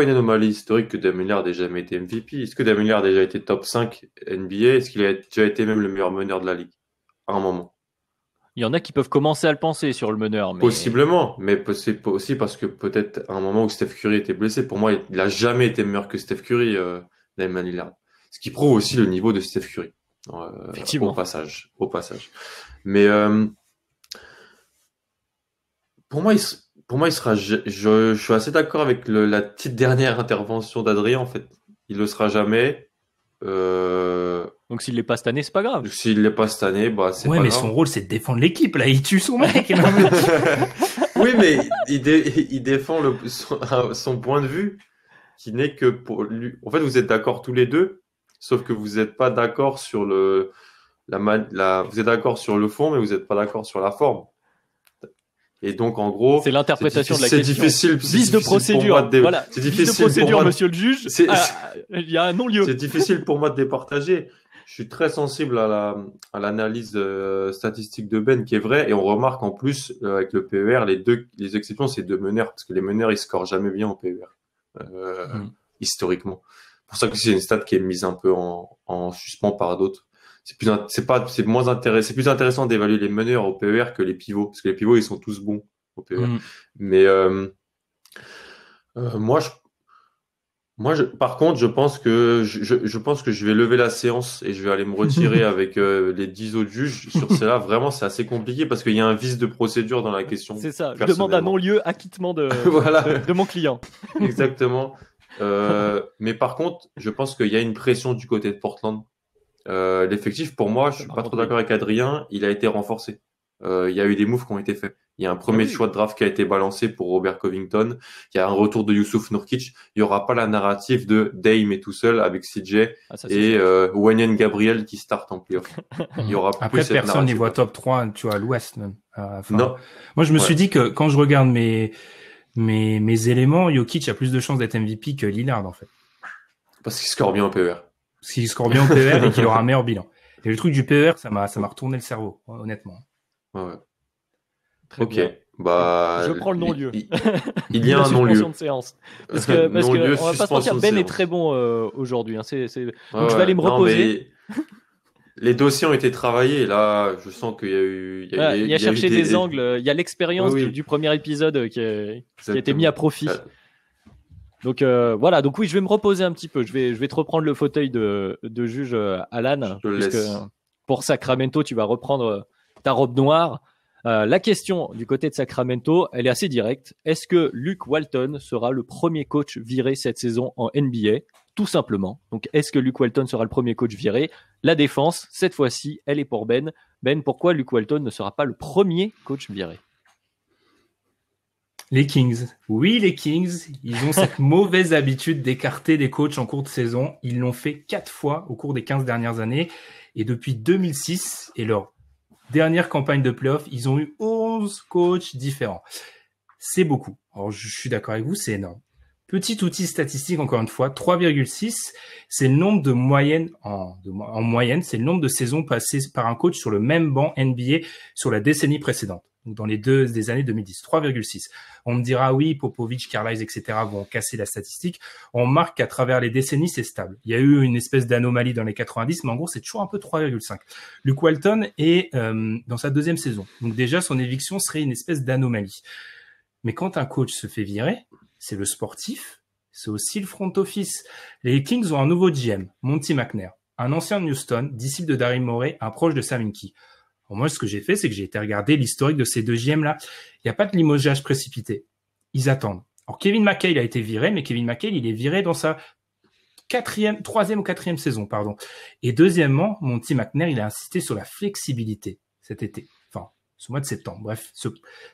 anomalie historique que Dame Lillard ait jamais été MVP. Est-ce que Dame Lillard a déjà été top 5 NBA? Est-ce qu'il a déjà été même le meilleur meneur de la ligue à un moment? Il y en a qui peuvent commencer à le penser sur le meneur. Mais... Possiblement, mais c'est aussi parce que peut-être à un moment où Steph Curry était blessé, pour moi, il a jamais été meilleur que Steph Curry, Dame Lillard. Ce qui prouve aussi le niveau de Steph Curry. Effectivement. Au passage. Mais pour moi, il sera. Je suis assez d'accord avec la petite dernière intervention d'Adrien. En fait, il le sera jamais. Donc s'il l'est pas cette année, c'est pas grave. S'il l'est pas cette année, bah c'est pas grave. Ouais, mais son rôle, c'est de défendre l'équipe. Là, il tue son mec. Oui, mais il défend son point de vue, qui n'est que pour lui. En fait, vous êtes d'accord tous les deux, sauf que vous n'êtes pas d'accord sur vous êtes d'accord sur le fond, mais vous n'êtes pas d'accord sur la forme. Et donc, en gros, c'est l'interprétation de la question. C'est difficile. Vice de procédure. Voilà. C'est difficile vice de procédure, monsieur le juge. Il y a un non-lieu. C'est difficile pour moi de départager. Je suis très sensible à l'analyse statistique de Ben, qui est vraie. Et on remarque en plus, avec le PER, les exceptions, c'est 2 meneurs. Parce que les meneurs, ils scorent jamais bien au PER. Historiquement. C'est pour ça que c'est une stat qui est mise un peu en suspens par d'autres. C'est plus intéressant d'évaluer les meneurs au PER que les pivots, parce que les pivots ils sont tous bons au PER. Mais par contre, je pense que je vais lever la séance et je vais aller me retirer avec les 10 autres juges sur cela. Vraiment, c'est assez compliqué parce qu'il y a un vice de procédure dans la question. C'est ça. Je demande un non-lieu acquittement de mon client. Exactement. Mais par contre, je pense qu'il y a une pression du côté de Portland. L'effectif, pour moi, je suis pas trop d'accord avec Adrien, il a été renforcé. Il y a eu des moves qui ont été faits. Il y a un premier choix de draft qui a été balancé pour Robert Covington. Il y a un retour de Youssouf Nurkic. Il y aura pas la narrative de Dame et tout seul avec CJ et Wenyen Gabriel qui start en playoff. Il y aura après, personne n'y voit top 3, tu vois, à l'ouest même. Non. Moi, je me suis dit que quand je regarde mes éléments, Jokic a plus de chances d'être MVP que Lillard, en fait. Parce qu'il score bien au PER. Parce qu'il score bien au PER et qu'il aura un meilleur bilan. Et le truc du PER, ça m'a retourné le cerveau, honnêtement. Ouais. Très bien. Bah, je prends le non-lieu. Il y a un non-lieu. De séance. Parce que on va pas se mentir, Ben est très bon aujourd'hui. Donc je vais aller me reposer. Les dossiers ont été travaillés. Là, je sens qu'il y a eu. Il y a cherché des angles. Il y a l'expérience du premier épisode qui a été mis à profit. Donc voilà, donc oui, je vais me reposer un petit peu. Je vais te reprendre le fauteuil de juge Alan, puisque pour Sacramento, tu vas reprendre ta robe noire. La question du côté de Sacramento, elle est assez directe. Est-ce que Luke Walton sera le premier coach viré cette saison en NBA? Tout simplement. Donc, est-ce que Luke Walton sera le premier coach viré? La défense, cette fois-ci, elle est pour Ben. Ben, pourquoi Luke Walton ne sera pas le premier coach viré? Les Kings. Oui, les Kings, ils ont cette mauvaise habitude d'écarter des coachs en cours de saison. Ils l'ont fait 4 fois au cours des 15 dernières années. Et depuis 2006 et leur dernière campagne de playoff, ils ont eu 11 coachs différents. C'est beaucoup. Alors, je suis d'accord avec vous, c'est énorme. Petit outil statistique, encore une fois, 3,6, c'est le nombre de moyennes, en moyenne, c'est le nombre de saisons passées par un coach sur le même banc NBA sur la décennie précédente. Donc, dans les des années 2010, 3,6. On me dira, oui, Popovich, Carlisle, etc. vont casser la statistique. On remarque qu'à travers les décennies, c'est stable. Il y a eu une espèce d'anomalie dans les 90, mais en gros, c'est toujours un peu 3,5. Luke Walton est dans sa 2e saison. Donc déjà, son éviction serait une espèce d'anomalie. Mais quand un coach se fait virer, c'est le sportif, c'est aussi le front office. Les Kings ont un nouveau GM, Monty McNair, un ancien de Houston, disciple de Daryl Morey, un proche de Sam Hinkie. Moi, ce que j'ai fait, c'est que j'ai été regarder l'historique de ces 2 GM-là. Il n'y a pas de limogeage précipité. Ils attendent. Alors, Kevin McHale a été viré, mais Kevin McHale, il est viré dans sa troisième ou quatrième saison, pardon. Et deuxièmement, Monty McNair, il a insisté sur la flexibilité cet été. Enfin, ce mois de septembre, bref,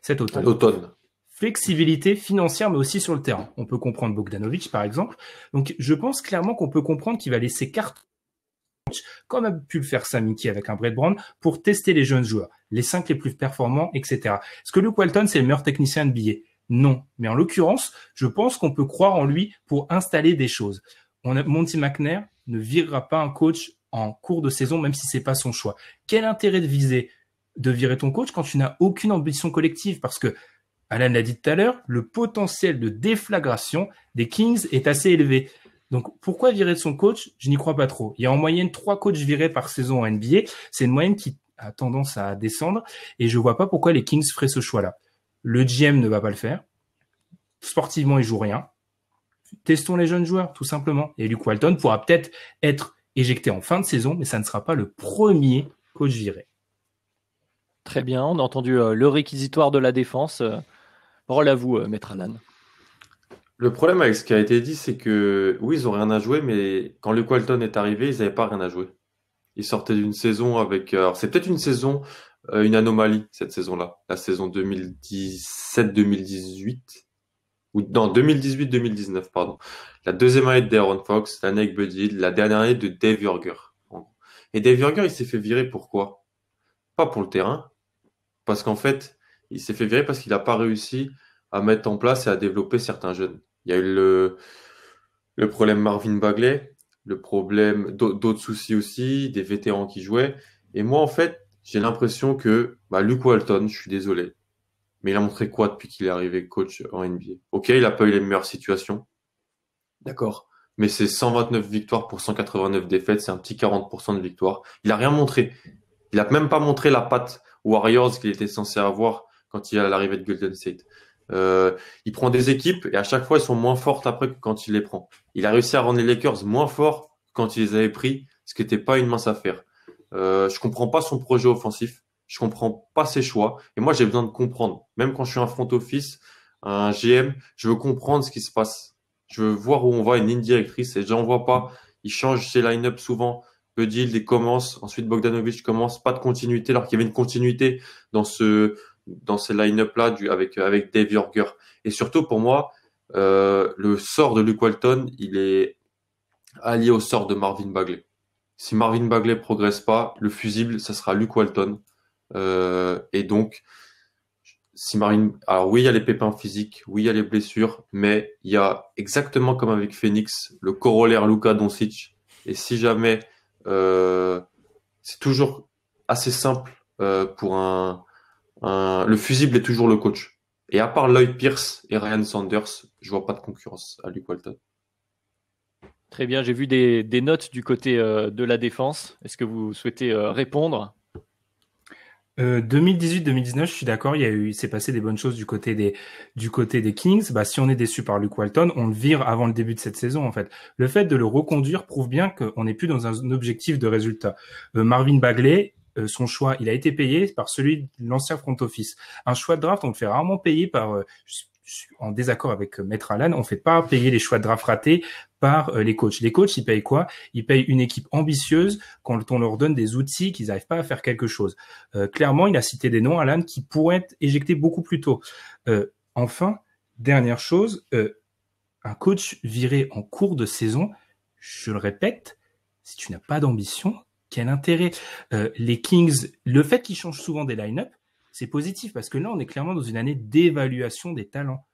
cet automne. L'automne. Flexibilité financière, mais aussi sur le terrain. On peut comprendre Bogdanovic, par exemple. Donc, je pense clairement qu'on peut comprendre qu'il va laisser carte, comme a pu le faire Sam Hinkie avec un Brett Brown, pour tester les jeunes joueurs, les 5 les plus performants, etc. Est-ce que Luke Walton, c'est le meilleur technicien NBA? Non. Mais en l'occurrence, je pense qu'on peut croire en lui pour installer des choses. Monty McNair ne virera pas un coach en cours de saison, même si c'est pas son choix. Quel intérêt de virer ton coach quand tu n'as aucune ambition collective? Parce que, Alan l'a dit tout à l'heure, le potentiel de déflagration des Kings est assez élevé. Donc, pourquoi virer de son coach? Je n'y crois pas trop. Il y a en moyenne 3 coachs virés par saison en NBA. C'est une moyenne qui a tendance à descendre et je vois pas pourquoi les Kings feraient ce choix-là. Le GM ne va pas le faire. Sportivement, il joue rien. Testons les jeunes joueurs, tout simplement. Et Luke Walton pourra peut-être être éjecté en fin de saison, mais ça ne sera pas le premier coach viré. Très bien, on a entendu le réquisitoire de la défense. Parole à vous, Maître Alan. Le problème avec ce qui a été dit, c'est que oui, ils ont rien à jouer, mais quand Luke Walton est arrivé, ils n'avaient pas rien à jouer. Ils sortaient d'une saison avec... alors c'est peut-être une saison, une anomalie, cette saison-là. La saison 2017-2018. Ou non, 2018-2019, pardon. La deuxième année de De'Aaron Fox, l'année avec Buddy Hield, la dernière année de Dave Joerger. Et Dave Joerger, il s'est fait virer pourquoi? Pas pour le terrain, parce qu'en fait, il s'est fait virer parce qu'il n'a pas réussi à mettre en place et à développer certains jeunes. Il y a eu le problème Marvin Bagley, le problème d'autres soucis aussi, des vétérans qui jouaient. Et moi, en fait, j'ai l'impression que Luke Walton, je suis désolé, mais il a montré quoi depuis qu'il est arrivé coach en NBA? Ok, il a pas eu les meilleures situations, d'accord, mais c'est 129 victoires pour 189 défaites, c'est un petit 40% de victoire. Il a rien montré. Il a même pas montré la patte Warriors qu'il était censé avoir quand il est à l'arrivée de Golden State. Il prend des équipes et à chaque fois, elles sont moins fortes après que quand il les prend. Il a réussi à rendre les Lakers moins forts quand il les avait pris, ce qui n'était pas une mince affaire. Je comprends pas son projet offensif. Je comprends pas ses choix. Et moi, j'ai besoin de comprendre. Même quand je suis un front office, un GM, je veux comprendre ce qui se passe. Je veux voir où on va, une ligne directrice. Et j'en vois pas. Il change ses line-up souvent. Buddy Hield commence. Ensuite, Bogdanovic commence. Pas de continuité, alors qu'il y avait une continuité dans ces line-up-là avec Dave Joerger. Et surtout, pour moi, le sort de Luke Walton, il est allié au sort de Marvin Bagley. Si Marvin Bagley progresse pas, le fusible, ça sera Luke Walton. Et donc, alors oui, il y a les pépins physiques, oui, il y a les blessures, mais il y a exactement comme avec Phoenix, le corollaire Luka Doncic. Et si jamais, c'est toujours assez simple pour le fusible est toujours le coach. Et à part Lloyd Pierce et Ryan Saunders, je vois pas de concurrence à Luke Walton. Très bien, j'ai vu des notes du côté de la défense. Est-ce que vous souhaitez répondre? 2018-2019, je suis d'accord, c'est passé des bonnes choses du côté des Kings. Si on est déçu par Luke Walton, on le vire avant le début de cette saison, en fait. Le fait de le reconduire prouve bien qu'on n'est plus dans un objectif de résultat. Marvin Bagley, son choix, il a été payé par celui de l'ancien front office. Un choix de draft, on le fait rarement payer par, je suis en désaccord avec Maître Alan, on fait pas payer les choix de draft ratés par les coachs. Les coachs, ils payent quoi? Ils payent une équipe ambitieuse quand on leur donne des outils qu'ils n'arrivent pas à faire quelque chose. Clairement, il a cité des noms, Alan, qui pourraient être éjectés beaucoup plus tôt. Enfin, dernière chose, un coach viré en cours de saison, je le répète, si tu n'as pas d'ambition, quel intérêt? Les Kings, le fait qu'ils changent souvent des line-up, c'est positif parce que là, on est clairement dans une année d'évaluation des talents.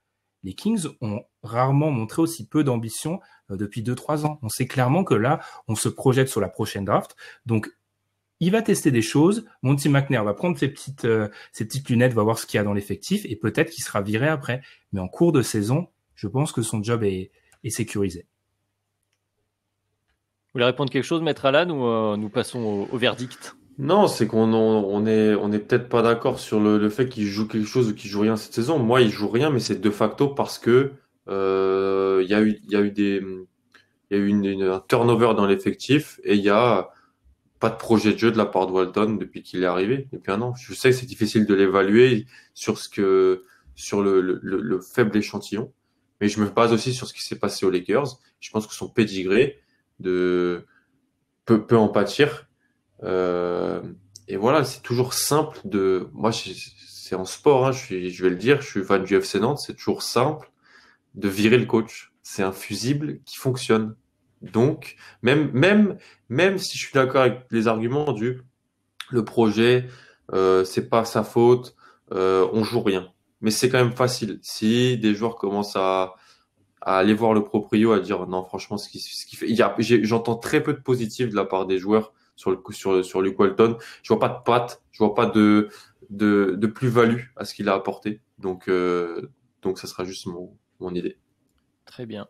Les Kings ont rarement montré aussi peu d'ambition depuis 2-3 ans. On sait clairement que là, on se projette sur la prochaine draft. Donc, il va tester des choses. Monty McNair va prendre ses petites lunettes, va voir ce qu'il y a dans l'effectif et peut-être qu'il sera viré après. Mais en cours de saison, je pense que son job est sécurisé. Vous voulez répondre quelque chose, Maître Alan, ou nous passons au verdict? Non, c'est on est peut-être pas d'accord sur le fait qu'il joue quelque chose ou qu'il joue rien cette saison. Moi, il joue rien, mais c'est de facto parce que il y a eu un turnover dans l'effectif et il y a pas de projet de jeu de la part de Walton depuis qu'il est arrivé, depuis un an. Je sais que c'est difficile de l'évaluer sur le faible échantillon, mais je me base aussi sur ce qui s'est passé aux Lakers. Je pense que son pedigree peut en pâtir. Et voilà, c'est toujours simple moi, c'est en sport, hein, je vais le dire, je suis fan du FC Nantes, c'est toujours simple de virer le coach. C'est un fusible qui fonctionne. Donc, même si je suis d'accord avec les arguments le projet, c'est pas sa faute, on joue rien. Mais c'est quand même facile. Si des joueurs commencent à aller voir le proprio, à dire non, franchement, ce qu'il fait, j'entends très peu de positifs de la part des joueurs sur Luke Walton. Je vois pas de patte, je vois pas de plus-value à ce qu'il a apporté. Donc ça sera juste mon idée. Très bien.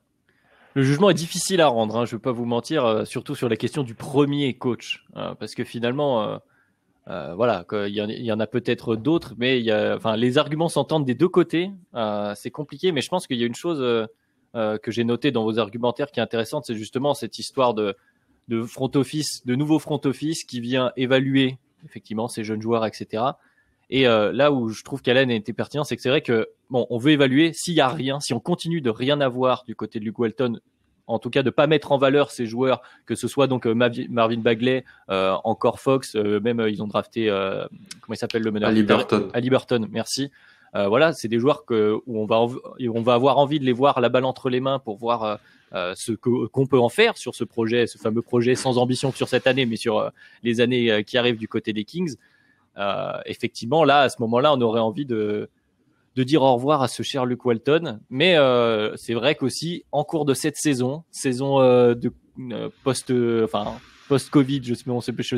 Le jugement est difficile à rendre, hein, je ne vais pas vous mentir, surtout sur la question du premier coach, parce que finalement, voilà, il y en a peut-être d'autres, mais les arguments s'entendent des deux côtés. C'est compliqué, mais je pense qu'il y a une chose que j'ai notée dans vos argumentaires qui est intéressante, c'est justement cette histoire de front office, de nouveau front office qui vient évaluer effectivement ces jeunes joueurs, etc. Et là où je trouve qu'Alan a été pertinent, c'est que c'est vrai que on veut évaluer s'il y a rien, si on continue de rien avoir du côté de Luke Walton, en tout cas de pas mettre en valeur ces joueurs, que ce soit donc Marvin Bagley, encore Fox, même ils ont drafté comment il s'appelle le meneur, Haliburton, merci. Voilà, c'est des joueurs où on va avoir envie de les voir la balle entre les mains pour voir ce qu'on peut en faire sur ce projet, ce fameux projet sans ambition sur cette année, mais sur les années qui arrivent du côté des Kings. Effectivement, là, à ce moment-là, on aurait envie de dire au revoir à ce cher Luke Walton. Mais c'est vrai qu'aussi, en cours de cette saison de post-Covid, je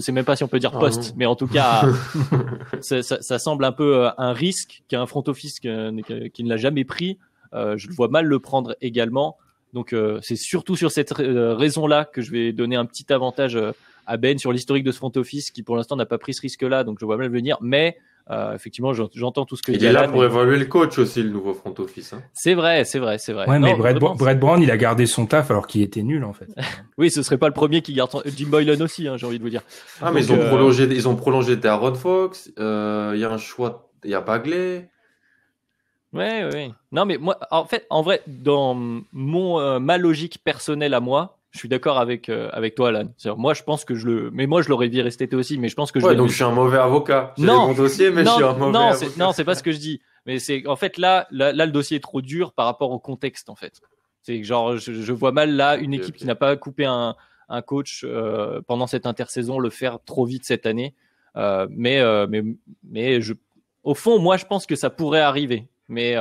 sais même pas si on peut dire post, mais en tout cas, ça semble un peu un risque qu'un front office qui ne l'a jamais pris. Je le vois mal le prendre également. Donc, c'est surtout sur cette raison-là que je vais donner un petit avantage à Ben sur l'historique de ce front office qui, pour l'instant, n'a pas pris ce risque-là. Donc, je vois mal venir. Mais effectivement, j'entends tout ce que il est là pour évaluer le coach aussi, le nouveau front office. Hein. C'est vrai. Ouais, mais Brett Brown, il a gardé son taf alors qu'il était nul, en fait. Oui, ce serait pas le premier qui garde Jim Boylan aussi, hein, j'ai envie de vous dire. Ah, mais ils ont prolongé Darren Fox. Il y a un choix, il y a Bagley. Ouais. Non, mais moi, en vrai, dans ma logique personnelle à moi, je suis d'accord avec toi, Alan. Moi, je pense que mais moi, je l'aurais viré cet été aussi, mais je pense que donc je suis un mauvais avocat. J'ai des bons dossiers, mais je suis un mauvais avocat. Non, c'est pas ce que je dis. Mais c'est, en fait, là, le dossier est trop dur par rapport au contexte, en fait. C'est genre, je vois mal là une équipe qui n'a pas coupé un coach pendant cette intersaison le faire trop vite cette année. Mais au fond, moi, je pense que ça pourrait arriver. Mais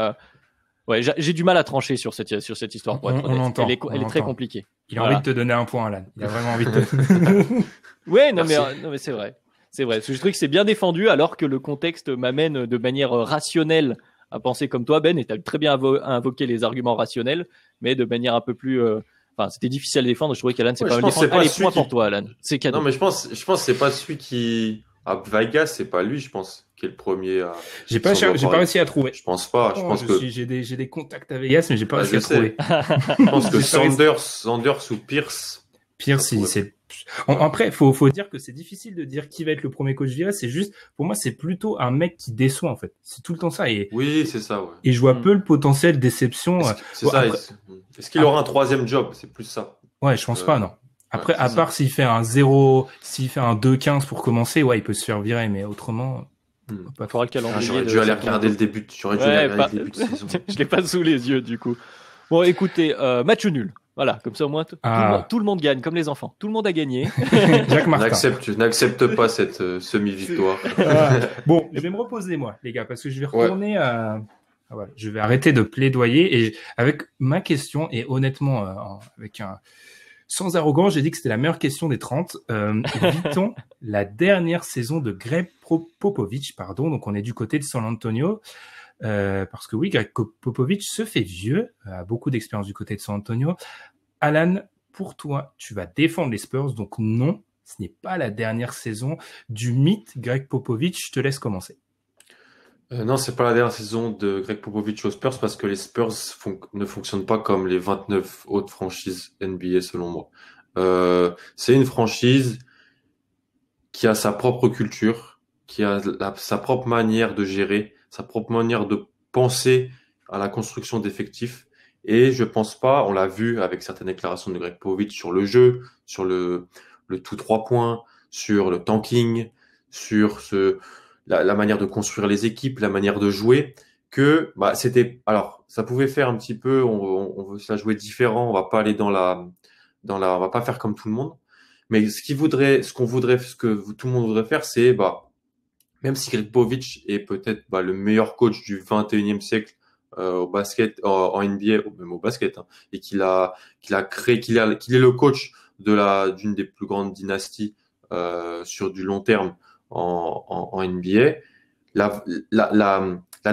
ouais, j'ai du mal à trancher sur cette histoire. Pour être honnête. Elle est très compliquée. Il a envie de te donner un point, Alan. Il a vraiment envie de te. Ouais, non mais c'est vrai. C'est vrai. Je trouve que c'est bien défendu, alors que le contexte m'amène de manière rationnelle à penser comme toi, Ben, et tu as très bien invoqué les arguments rationnels, mais de manière un peu plus. C'était difficile à défendre. Je trouvais qu'Alan, c'est pas mal défendu. Allez, point pour toi, Alan. C'est cadeau. Non, mais je pense que c'est pas celui qui. Vegas, c'est pas lui, je pense, qui est le premier à. J'ai pas réussi à trouver. Je pense pas. J'ai des contacts à Vegas, mais j'ai pas réussi à trouver. Je pense que Sanders ou Pierce. Pierce, c'est. Après, faut dire que c'est difficile de dire qui va être le premier coach viré. C'est juste, pour moi, c'est plutôt un mec qui déçoit, en fait. C'est tout le temps ça. Oui, c'est ça, ouais. Et je vois peu le potentiel déception. C'est ça. Après... Est-ce qu'il aura un troisième job? C'est plus ça. Ouais, je pense pas, non. Après, à part s'il fait un 2-15 pour commencer, ouais, il peut se faire virer, mais autrement. Pas faudra le calendrier. J'aurais dû aller regarder le début. Le début de saison. Je l'ai pas sous les yeux, du coup. Bon, écoutez, match nul. Voilà, comme ça au moins tout le monde gagne, comme les enfants. Tout le monde a gagné. Jacques Martin. N'accepte pas cette semi-victoire. Bon, je vais me reposer moi, les gars, parce que je vais retourner à. Voilà, je vais arrêter de plaidoyer et avec ma question et honnêtement sans arrogance, j'ai dit que c'était la meilleure question des 30. Vit-on la dernière saison de Greg Popovich, donc on est du côté de San Antonio. Parce que oui, Greg Popovich se fait vieux, a beaucoup d'expérience du côté de San Antonio. Alan, pour toi, tu vas défendre les Spurs, donc non, ce n'est pas la dernière saison du mythe Greg Popovich. Je te laisse commencer. Non, c'est pas la dernière saison de Greg Popovich aux Spurs parce que les Spurs ne fonctionnent pas comme les 29 autres franchises NBA selon moi. C'est une franchise qui a sa propre culture, qui a sa propre manière de gérer, sa propre manière de penser à la construction d'effectifs. Et je pense pas, on l'a vu avec certaines déclarations de Greg Popovich sur le jeu, sur le tout 3 points, sur le tanking, sur la manière de construire les équipes, la manière de jouer, que alors ça pouvait faire un petit peu, on veut ça jouer différent, on va pas aller on va pas faire comme tout le monde. Mais ce que tout le monde voudrait faire, c'est même si Greg Popovich est peut-être le meilleur coach du 21e siècle au basket, en NBA, ou même au basket, hein, et qu'il est le coach d'une des plus grandes dynasties sur du long terme en NBA, la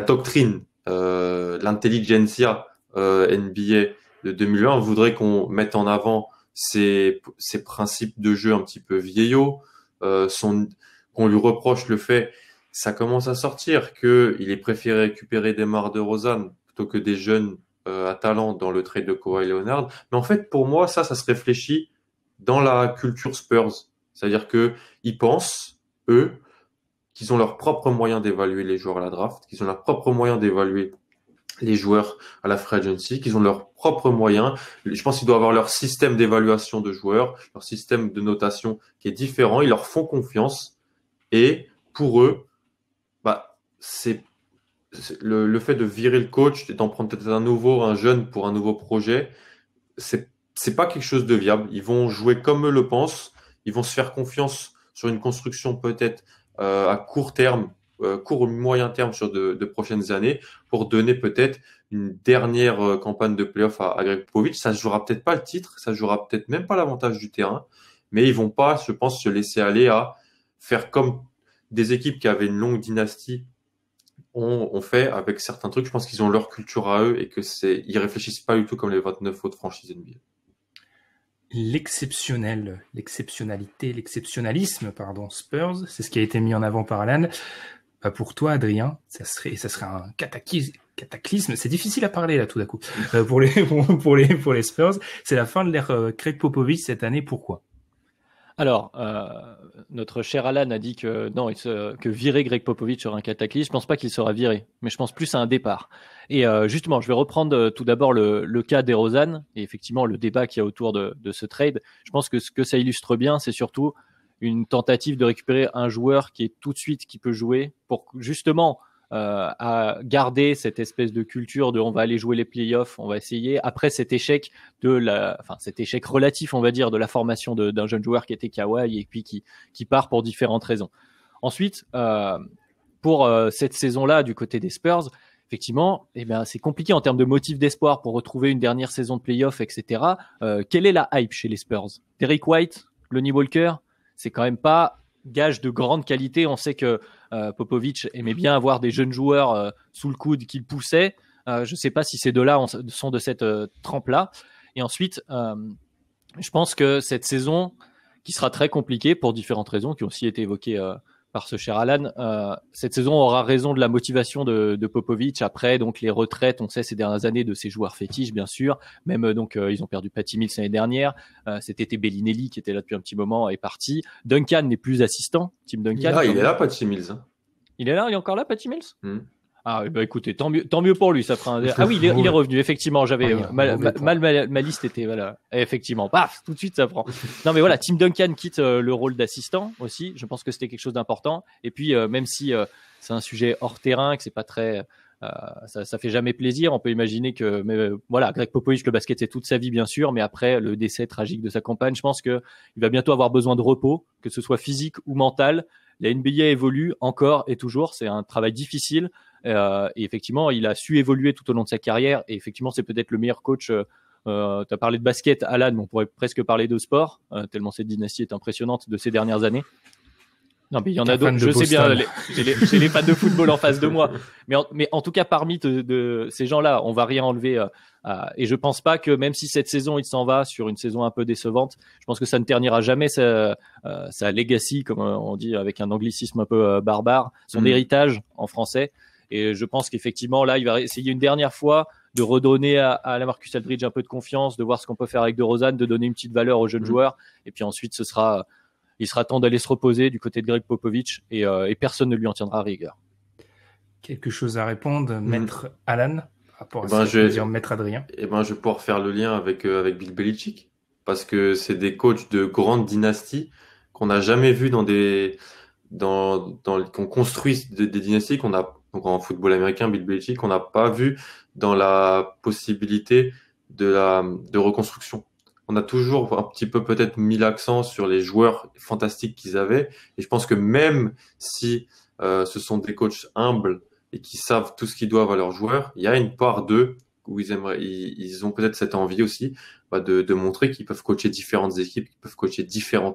doctrine, l'intelligentsia NBA de 2020 voudrait qu'on mette en avant ces principes de jeu un petit peu vieillots, qu'on lui reproche le fait, ça commence à sortir, qu'il est préféré récupérer DeMar DeRozan plutôt que des jeunes à talent dans le trade de Kawhi Leonard. Mais en fait, pour moi, ça se réfléchit dans la culture Spurs. C'est-à-dire que ils pensent, eux, qu'ils ont leurs propres moyens d'évaluer les joueurs à la draft, qu'ils ont leurs propres moyens d'évaluer les joueurs à la free agency, qu'ils ont leurs propres moyens. Je pense qu'ils doivent avoir leur système d'évaluation de joueurs, leur système de notation qui est différent. Ils leur font confiance. Et pour eux, c'est le fait de virer le coach et d'en prendre peut-être un jeune pour un nouveau projet, c'est pas quelque chose de viable. Ils vont jouer comme eux le pensent. Ils vont se faire confiance sur une construction peut-être à court terme, court ou moyen terme sur de prochaines années pour donner peut-être une dernière campagne de playoff à Greg Popovich. Ça ne jouera peut-être pas le titre, ça ne jouera peut-être même pas l'avantage du terrain, mais ils vont pas, je pense, se laisser aller à faire comme des équipes qui avaient une longue dynastie ont fait avec certains trucs. Je pense qu'ils ont leur culture à eux et ils réfléchissent pas du tout comme les 29 autres franchises NBA. L'exceptionnalisme, Spurs, c'est ce qui a été mis en avant par Alan. Pour toi, Adrien, ça serait un cataclysme. C'est difficile à parler là tout d'un coup. Pour les Spurs, c'est la fin de l'ère Greg Popovich cette année. Pourquoi? Alors, notre cher Alan a dit que virer Greg Popovich sera un cataclysme. Je pense pas qu'il sera viré, mais je pense plus à un départ. Et justement, je vais reprendre tout d'abord le cas DeRozan et effectivement le débat qu'il y a autour de ce trade. Je pense que ce que ça illustre bien, c'est surtout une tentative de récupérer un joueur qui peut jouer pour justement à garder cette espèce de culture de on va aller jouer les playoffs, on va essayer après cet échec cet échec relatif, on va dire, de la formation d'un jeune joueur qui était Kawhi et puis qui part pour différentes raisons. Ensuite, pour cette saison-là du côté des Spurs, effectivement, c'est compliqué en termes de motif d'espoir pour retrouver une dernière saison de playoffs, etc. Quelle est la hype chez les Spurs? Derrick White, Lonnie Walker, c'est quand même pas gage de grande qualité. On sait que Popovich aimait bien avoir des jeunes joueurs sous le coude qu'il poussait. Je ne sais pas si ces deux-là sont de cette trempe-là. Et ensuite, je pense que cette saison, qui sera très compliquée pour différentes raisons, qui ont aussi été évoquées par ce cher Alan, cette saison aura raison de la motivation de Popovich. Après, donc les retraites, on sait ces dernières années de ses joueurs fétiches, bien sûr. Même ils ont perdu Patty Mills l'année dernière. Cet été, Bellinelli, qui était là depuis un petit moment, est parti. Duncan n'est plus assistant. Tim Duncan. Il est là, Patty Mills. Hein. Il est là, il est encore là, Patty Mills. Ah, écoutez, tant mieux pour lui, ça fera un... Ah oui, il est revenu, effectivement, j'avais ma liste était, voilà, effectivement, paf, tout de suite ça prend. Non mais voilà, Tim Duncan quitte le rôle d'assistant aussi, je pense que c'était quelque chose d'important, et puis même si c'est un sujet hors terrain, que c'est pas très... ça fait jamais plaisir, on peut imaginer que... voilà, Greg Popovich, le basket c'est toute sa vie bien sûr, mais après le décès tragique de sa compagne, je pense qu'il va bientôt avoir besoin de repos, que ce soit physique ou mental. La NBA évolue encore et toujours, c'est un travail difficile. Et effectivement, il a su évoluer tout au long de sa carrière. Et effectivement, c'est peut-être le meilleur coach. Tu as parlé de basket, Alan, mais on pourrait presque parler de sport, tellement cette dynastie est impressionnante de ces dernières années. Non, mais il y en a d'autres. Je sais bien, j'ai les fans de football en face de moi. Mais en tout cas, parmi de ces gens-là, on va rien enlever. Et je pense pas que même si cette saison il s'en va sur une saison un peu décevante, je pense que ça ne ternira jamais sa legacy, comme on dit avec un anglicisme un peu barbare, son héritage en français. Et je pense qu'effectivement là, il va essayer une dernière fois de redonner à la Marcus Aldridge un peu de confiance, de voir ce qu'on peut faire avec DeRozan, de donner une petite valeur aux jeunes joueurs. Et puis ensuite, il sera temps d'aller se reposer du côté de Greg Popovich et personne ne lui en tiendra rigueur. Quelque chose à répondre, maître Alan, par rapport à ce que dire Maître Adrien. Je vais pouvoir faire le lien avec Bill Belichick, parce que c'est des coachs de grande dynastie qu'on n'a jamais vu qu'on construit des dynasties donc en football américain, Bill Belichick, qu'on n'a pas vu dans la possibilité de reconstruction. On a toujours un petit peu peut-être mis l'accent sur les joueurs fantastiques qu'ils avaient. Et je pense que même si ce sont des coachs humbles et qui savent tout ce qu'ils doivent à leurs joueurs, il y a une part d'eux où ils ont peut-être cette envie aussi de montrer qu'ils peuvent coacher différentes équipes, qu'ils peuvent coacher différents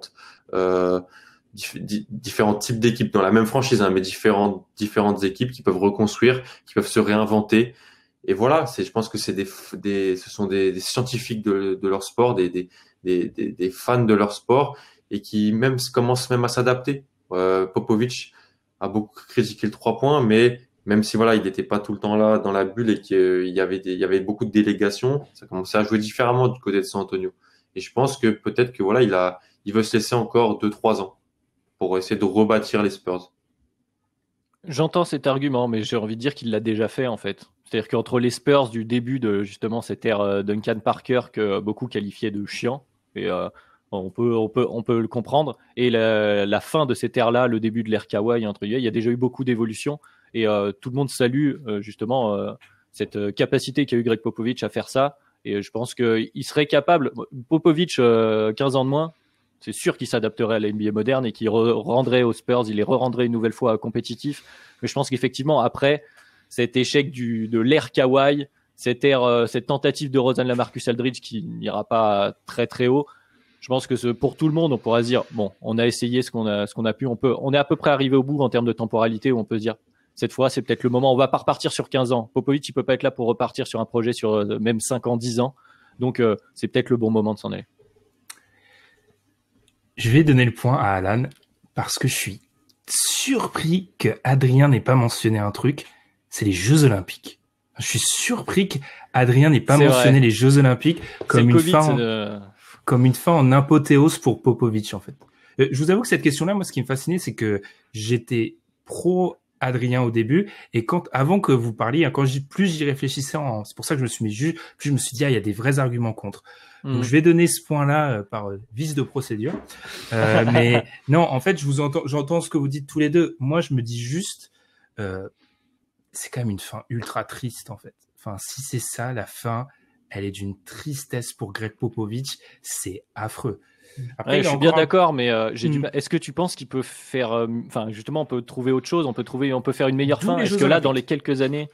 types d'équipes dans la même franchise, hein, mais différentes équipes qui peuvent reconstruire, qui peuvent se réinventer. Et voilà, je pense que ce sont des scientifiques de leur sport, des fans de leur sport, et qui commencent même à s'adapter. Popovic a beaucoup critiqué le 3 points, mais même si voilà, il n'était pas tout le temps là dans la bulle et qu'il y avait beaucoup de délégations, ça commençait à jouer différemment du côté de San Antonio. Et je pense que peut-être que voilà, il veut se laisser encore 2-3 ans pour essayer de rebâtir les Spurs. J'entends cet argument, mais j'ai envie de dire qu'il l'a déjà fait en fait. C'est-à-dire qu'entre les Spurs du début de justement cette ère Duncan Parker que beaucoup qualifiaient de chiant, et on peut le comprendre, et la fin de cette ère-là, le début de l'ère Kawhi, entre guillemets, il y a déjà eu beaucoup d'évolutions, et tout le monde salue justement cette capacité qu'a eu Greg Popovich à faire ça, et je pense qu'il serait capable. Popovich, 15 ans de moins, c'est sûr qu'il s'adapterait à la NBA moderne et qu'il rendrait aux Spurs, il les rendrait une nouvelle fois compétitifs. Mais je pense qu'effectivement, après cet échec de l'ère Kawhi, cette tentative de Rosen LaMarcus Aldridge qui n'ira pas très très haut, je pense que pour tout le monde, on pourra se dire bon, on a essayé ce qu'on a pu, on est à peu près arrivé au bout en termes de temporalité où on peut se dire cette fois, c'est peut-être le moment, on va pas repartir sur 15 ans. Popovic, il peut pas être là pour repartir sur un projet sur même 5 ans, 10 ans. Donc, c'est peut-être le bon moment de s'en aller. Je vais donner le point à Alan parce que je suis surpris que Adrien n'ait pas mentionné un truc, c'est les Jeux Olympiques. Je suis surpris qu'Adrien n'ait pas mentionné les Jeux Olympiques comme une fin en apothéose pour Popovic, en fait. Je vous avoue que cette question-là, moi, ce qui me fascinait, c'est que j'étais pro Adrien au début, et avant que vous parliez, plus j'y réfléchissais, c'est pour ça que je me suis plus je me suis dit, il y a des vrais arguments contre. Donc, je vais donner ce point-là par vice de procédure. Mais non, en fait, j'entends ce que vous dites tous les deux. Moi, je me dis juste, c'est quand même une fin ultra triste, en fait. Enfin, si c'est ça, la fin, elle est d'une tristesse pour Greg Popovich. C'est affreux. Après, je suis bien d'accord, mais est-ce que tu penses qu'il peut faire, justement, on peut trouver autre chose, on peut faire une meilleure fin. Est-ce que là, dans les quelques années,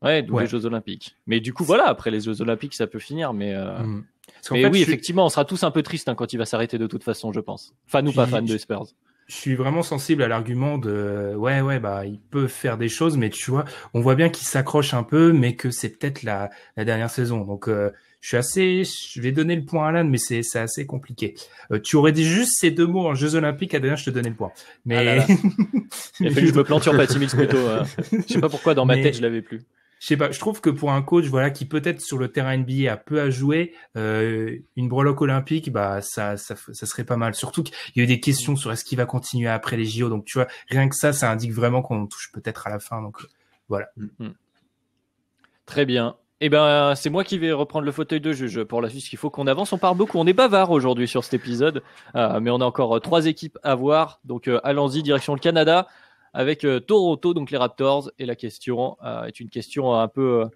les Jeux Olympiques. Mais du coup, voilà, après les Jeux Olympiques, ça peut finir, mais oui, effectivement, on sera tous un peu tristes quand il va s'arrêter de toute façon, je pense. Fan ou pas fan de Spurs. Je suis vraiment sensible à l'argument de il peut faire des choses, mais tu vois, on voit bien qu'il s'accroche un peu, mais que c'est peut-être la dernière saison. Donc je vais donner le point à Alan, mais c'est assez compliqué. Tu aurais dit juste ces deux mots en Jeux Olympiques, Adrien, je te donnais le point. Mais il a fallu que je me plante sur Patty Mills plutôt. Je sais pas pourquoi dans ma tête je l'avais plus. Je sais pas, je trouve que pour un coach, qui peut-être sur le terrain NBA a peu à jouer, une breloque olympique, ça serait pas mal. Surtout qu'il y a eu des questions sur est-ce qu'il va continuer après les JO. Donc tu vois, rien que ça indique vraiment qu'on touche peut-être à la fin. Donc voilà. Très bien. C'est moi qui vais reprendre le fauteuil de juge pour la suite. Il faut qu'on avance. On parle beaucoup. On est bavard aujourd'hui sur cet épisode, mais on a encore 3 équipes à voir. Donc allons-y, direction le Canada. Avec Toronto, donc les Raptors, et la question est une question un peu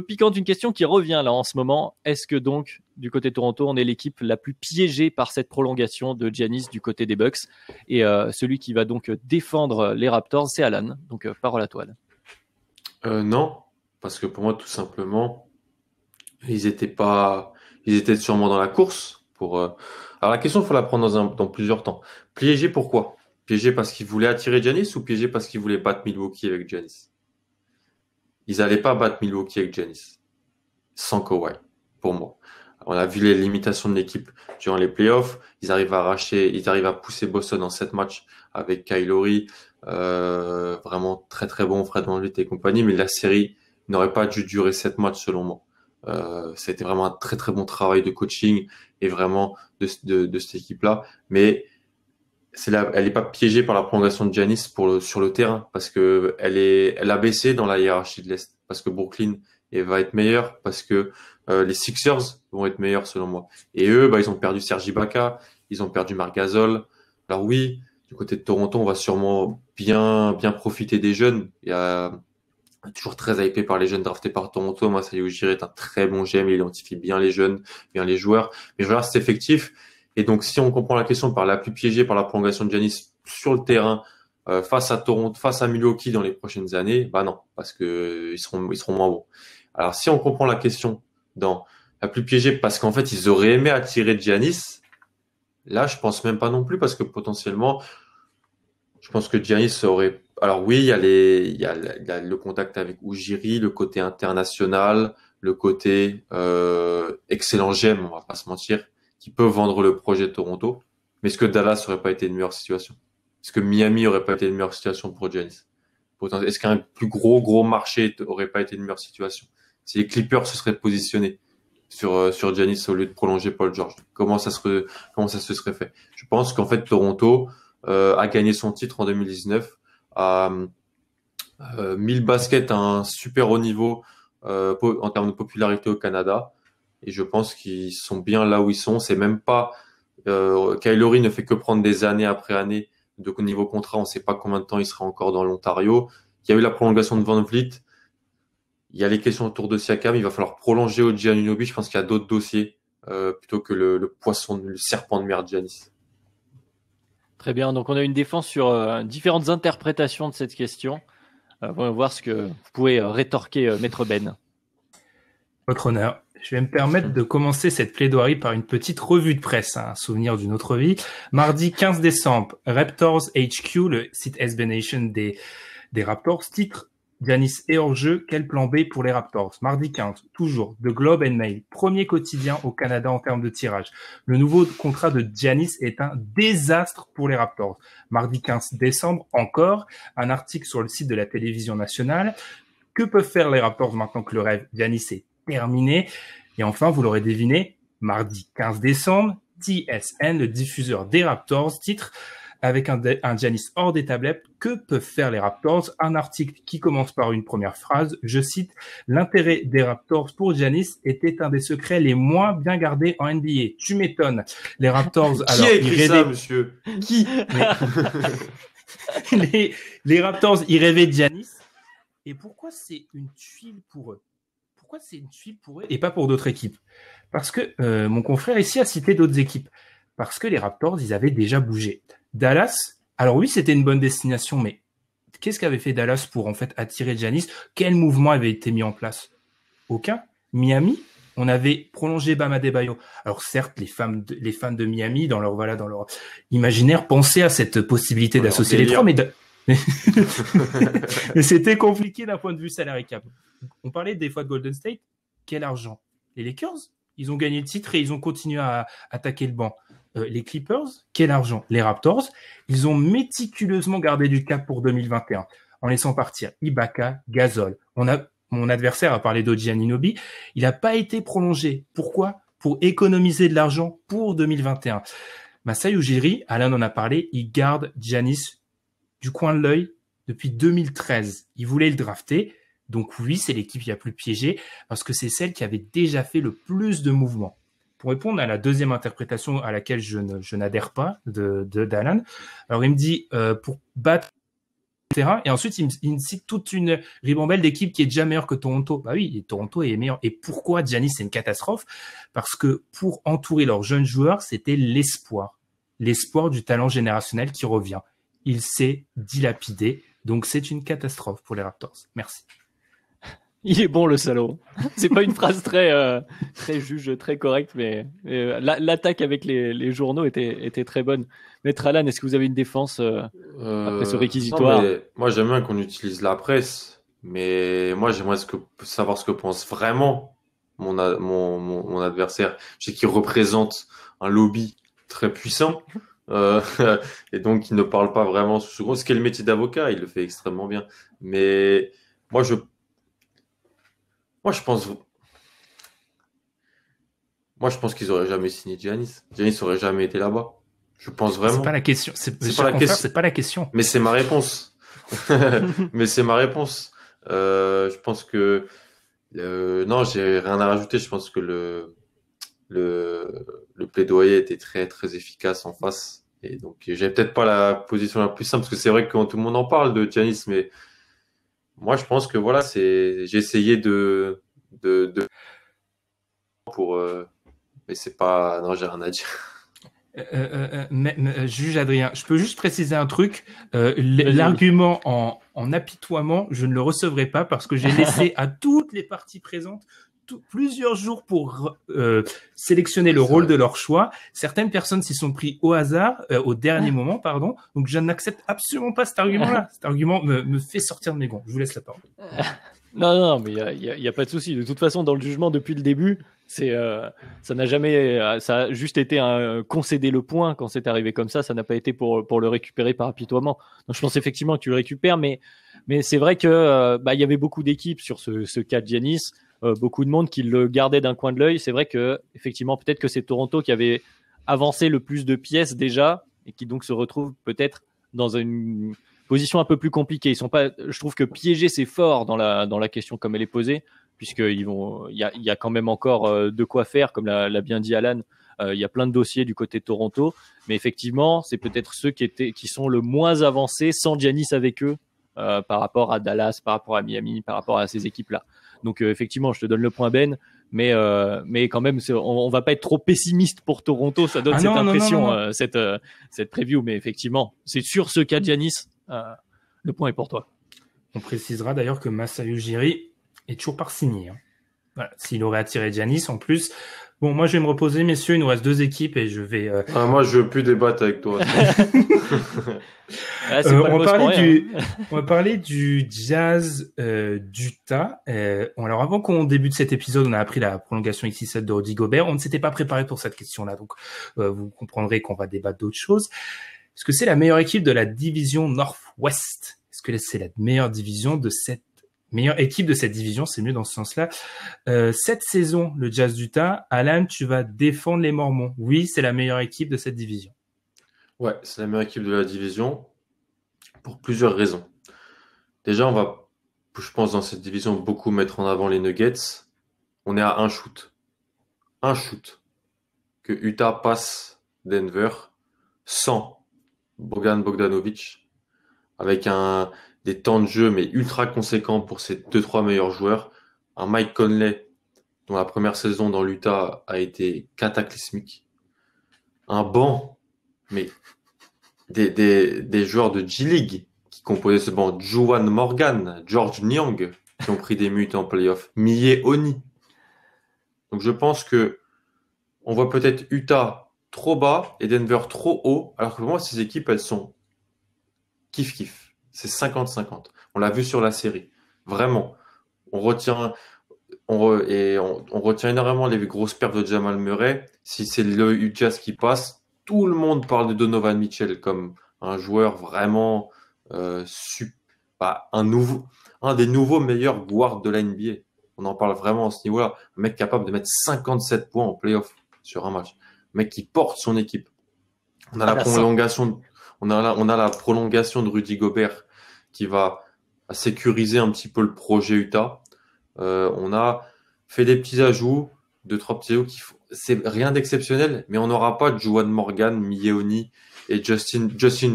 piquante, une question qui revient là en ce moment. Est-ce que donc du côté de Toronto, on est l'équipe la plus piégée par cette prolongation de Giannis du côté des Bucks, et celui qui va donc défendre les Raptors, c'est Alan. Donc parole à toi, Alan. Non, parce que pour moi, tout simplement, ils étaient sûrement dans la course pour. Alors la question, il faut la prendre dans plusieurs temps. Piégé, pourquoi? Piégé parce qu'ils voulaient attirer Giannis ou piégé parce qu'ils voulaient battre Milwaukee avec Giannis? Ils n'allaient pas battre Milwaukee avec Giannis sans Kawhi, pour moi. On a vu les limitations de l'équipe durant les playoffs. Ils arrivent à pousser Boston en 7 matchs avec Kyle Lowry, vraiment très très bon, Fred VanVleet et compagnie. Mais la série n'aurait pas dû durer 7 matchs selon moi. C'était vraiment un très très bon travail de coaching et vraiment de cette équipe-là. Mais elle est pas piégée par la prolongation de Giannis sur le terrain parce que elle a baissé dans la hiérarchie de l'Est. parce que Brooklyn va être meilleur, parce que les Sixers vont être meilleurs selon moi. Et eux, ils ont perdu Serge Ibaka, ils ont perdu Marc Gasol. Alors oui, du côté de Toronto, on va sûrement bien profiter des jeunes. Il y a toujours très hypé par les jeunes draftés par Toronto. Masai Ujiri est un très bon GM, il identifie bien les jeunes, bien les joueurs. Mais je regarde cet effectif. Et donc, si on comprend la question par la plus piégée par la prolongation de Giannis sur le terrain, face à Toronto, face à Milwaukee dans les prochaines années, non, parce que ils seront moins bons. Alors, si on comprend la question dans la plus piégée, parce qu'en fait, ils auraient aimé attirer Giannis, là, je pense même pas non plus, parce que potentiellement, je pense que Giannis aurait. Alors oui, il y a le contact avec Ujiri, le côté international, le côté excellent GM, on va pas se mentir, qui peut vendre le projet de Toronto. Mais est-ce que Dallas aurait pas été une meilleure situation? Est-ce que Miami aurait pas été une meilleure situation pour Giannis? Est-ce qu'un plus gros marché aurait pas été une meilleure situation? Si les Clippers se seraient positionnés sur Giannis au lieu de prolonger Paul George, comment ça se serait fait? Je pense qu'en fait Toronto a gagné son titre en 2019, a mis le basket à un super haut niveau en termes de popularité au Canada, et je pense qu'ils sont bien là où ils sont. C'est même pas Kyle Lowry ne fait que prendre des années après années de niveau contrat. On ne sait pas combien de temps il sera encore dans l'Ontario. Il y a eu la prolongation de Van Vliet. Il y a les questions autour de Siakam. Il va falloir prolonger OG Anunoby. Je pense qu'il y a d'autres dossiers plutôt que le serpent de mer Giannis. Très bien. Donc, on a une défense sur différentes interprétations de cette question. On va voir ce que vous pouvez rétorquer, Maître Ben. Votre honneur. Je vais me permettre de commencer cette plaidoirie par une petite revue de presse, un souvenir d'une autre vie. Mardi 15 décembre, Raptors HQ, le site SB Nation des Raptors, titre Giannis est hors jeu, quel plan B pour les Raptors? Mardi 15, toujours, The Globe and Mail, premier quotidien au Canada en termes de tirage. Le nouveau contrat de Giannis est un désastre pour les Raptors. Mardi 15 décembre, encore, un article sur le site de la télévision nationale. Que peuvent faire les Raptors maintenant que le rêve Giannis est terminé? Et enfin, vous l'aurez deviné, mardi 15 décembre, TSN, le diffuseur des Raptors, titre avec un Giannis hors des tablettes, que peuvent faire les Raptors? Un article qui commence par une première phrase, je cite, l'intérêt des Raptors pour Giannis était un des secrets les moins bien gardés en NBA. Tu m'étonnes. Les Raptors, alors, qui a écrit ça, monsieur? Qui? les Raptors, ils rêvaient de Giannis. Et pourquoi c'est une tuile pour eux? Pourquoi c'est une tuile pour eux et pas pour d'autres équipes? Parce que mon confrère ici a cité d'autres équipes. Parce que les Raptors, ils avaient déjà bougé. Dallas, alors oui, c'était une bonne destination, mais qu'est-ce qu'avait fait Dallas pour en fait attirer Giannis? Quel mouvement avait été mis en place? Aucun. Miami, on avait prolongé Bam Adebayo. Alors certes, les fans de Miami, dans leur imaginaire, pensaient à cette possibilité d'associer les trois, mais mais c'était compliqué d'un point de vue salarié cap. On parlait des fois de Golden State. Quel argent? Les Lakers, ils ont gagné le titre et ils ont continué à attaquer le banc. Les Clippers, quel argent? Les Raptors, ils ont méticuleusement gardé du cap pour 2021 en laissant partir Ibaka, Gasol. Mon adversaire a parlé d'OG Anunoby. Il n'a pas été prolongé. Pourquoi? Pour économiser de l'argent pour 2021. Masai Ujiri, Alan en a parlé, il garde Giannis du coin de l'œil depuis 2013. Il voulait le drafter. Donc oui, c'est l'équipe qui a plus piégé parce que c'est celle qui avait déjà fait le plus de mouvements. Pour répondre à la deuxième interprétation à laquelle je n'adhère pas d'Alan, alors il me dit pour battre le terrain et ensuite il me cite toute une ribambelle d'équipes qui est déjà meilleure que Toronto. Bah oui, Toronto est meilleur. Et pourquoi Giannis c'est une catastrophe? Parce que pour entourer leurs jeunes joueurs, c'était l'espoir du talent générationnel qui revient. Il s'est dilapidé, donc c'est une catastrophe pour les Raptors. Merci. Il est bon le salaud. C'est pas une phrase très juge, très correcte, mais l'attaque avec les journaux était très bonne. Maître Alan, est-ce que vous avez une défense après ce réquisitoire? Moi j'aime bien qu'on utilise la presse, mais moi j'aimerais savoir ce que pense vraiment mon adversaire. Je sais qu'il représente un lobby très puissant. Et donc il ne parle pas vraiment souvent. Ce qu'est le métier d'avocat, il le fait extrêmement bien. Mais moi je pense qu'ils auraient jamais signé Giannis. Giannis aurait jamais été là-bas. Je pense vraiment. C'est pas la question. C'est pas la question. Mais c'est ma réponse. Je pense que non, j'ai rien à rajouter. Je pense que le plaidoyer était très très efficace en face. Et donc j'ai peut-être pas la position la plus simple parce que c'est vrai que quand tout le monde en parle de Giannis, mais moi je pense que voilà, j'ai essayé de pour mais c'est pas, non, j'ai rien à dire. Juge Adrien, je peux juste préciser un truc. L'argument en apitoiement, je ne le recevrai pas parce que j'ai laissé à toutes les parties présentes plusieurs jours pour sélectionner le rôle de leur choix. Certaines personnes s'y sont pris au hasard, au dernier moment, pardon. Donc je n'accepte absolument pas cet argument-là. Cet argument me fait sortir de mes gonds. Je vous laisse la parole. Non, mais il y a pas de souci. De toute façon, dans le jugement depuis le début, ça a juste été concéder le point quand c'est arrivé comme ça. Ça n'a pas été pour le récupérer par apitoiement. Donc je pense effectivement que tu le récupères, mais c'est vrai que il y avait beaucoup d'équipes sur ce cas de Giannis, beaucoup de monde qui le gardait d'un coin de l'œil. C'est vrai que effectivement peut-être que c'est Toronto qui avait avancé le plus de pièces déjà et qui donc se retrouve peut-être dans une position un peu plus compliquée. Ils sont pas, je trouve que piéger c'est fort dans la question comme elle est posée, puisqu'il y a quand même encore de quoi faire, comme l'a bien dit Alan. Il y a plein de dossiers du côté de Toronto, mais effectivement, c'est peut-être ceux qui sont le moins avancés sans Giannis avec eux par rapport à Dallas, par rapport à Miami, par rapport à ces équipes-là. Donc effectivement, je te donne le point Ben, mais quand même, on va pas être trop pessimiste pour Toronto. Ça donne cette impression, cette preview, mais effectivement, c'est sur ce cas de Giannis. Le point est pour toi. On précisera d'ailleurs que Masai Ujiri est toujours pas signé. Voilà, s'il aurait attiré Giannis en plus. Bon, moi je vais me reposer, messieurs. Il nous reste 2 équipes et je vais. Moi, je veux plus débattre avec toi. On va parler du Jazz d'Utah. Alors avant qu'on débute cet épisode, on a appris la prolongation XY de Rudy Gobert. On ne s'était pas préparé pour cette question-là, donc vous comprendrez qu'on va débattre d'autres choses. Est-ce que c'est la meilleure équipe de la division Northwest? Est-ce que c'est la meilleure équipe de cette division? C'est mieux dans ce sens-là. Cette saison, le Jazz d'Utah, Alan, tu vas défendre les Mormons. Oui, c'est la meilleure équipe de cette division. Ouais, c'est la meilleure équipe de la division pour plusieurs raisons. Déjà, on va, je pense, dans cette division, beaucoup mettre en avant les Nuggets. On est à un shoot. Un shoot. Que Utah passe Denver sans Bogdan Bogdanovic, avec des temps de jeu mais ultra conséquents pour ses 2-3 meilleurs joueurs. Un Mike Conley, dont la première saison dans l'Utah a été cataclysmique. Un banc, mais des joueurs de G-League qui composaient ce banc. Juwan Morgan, George Niang, qui ont pris des minutes en playoff. Miye Oni. Donc je pense que on voit peut-être Utah trop bas et Denver trop haut, alors que pour moi, ces équipes, elles sont kiff-kiff. C'est 50-50. On l'a vu sur la série. Vraiment. On retient énormément les grosses pertes de Jamal Murray. Si c'est le Jazz qui passe, tout le monde parle de Donovan Mitchell comme un joueur vraiment un des nouveaux meilleurs guards de la NBA. On en parle vraiment à ce niveau-là. Un mec capable de mettre 57 points en playoff sur un match. Un mec qui porte son équipe. On a la prolongation de Rudy Gobert qui va sécuriser un petit peu le projet Utah. On a fait des petits ajouts, 2-3 petits ajouts c'est rien d'exceptionnel, mais on n'aura pas de Juwan Morgan, Miye Oni et Justin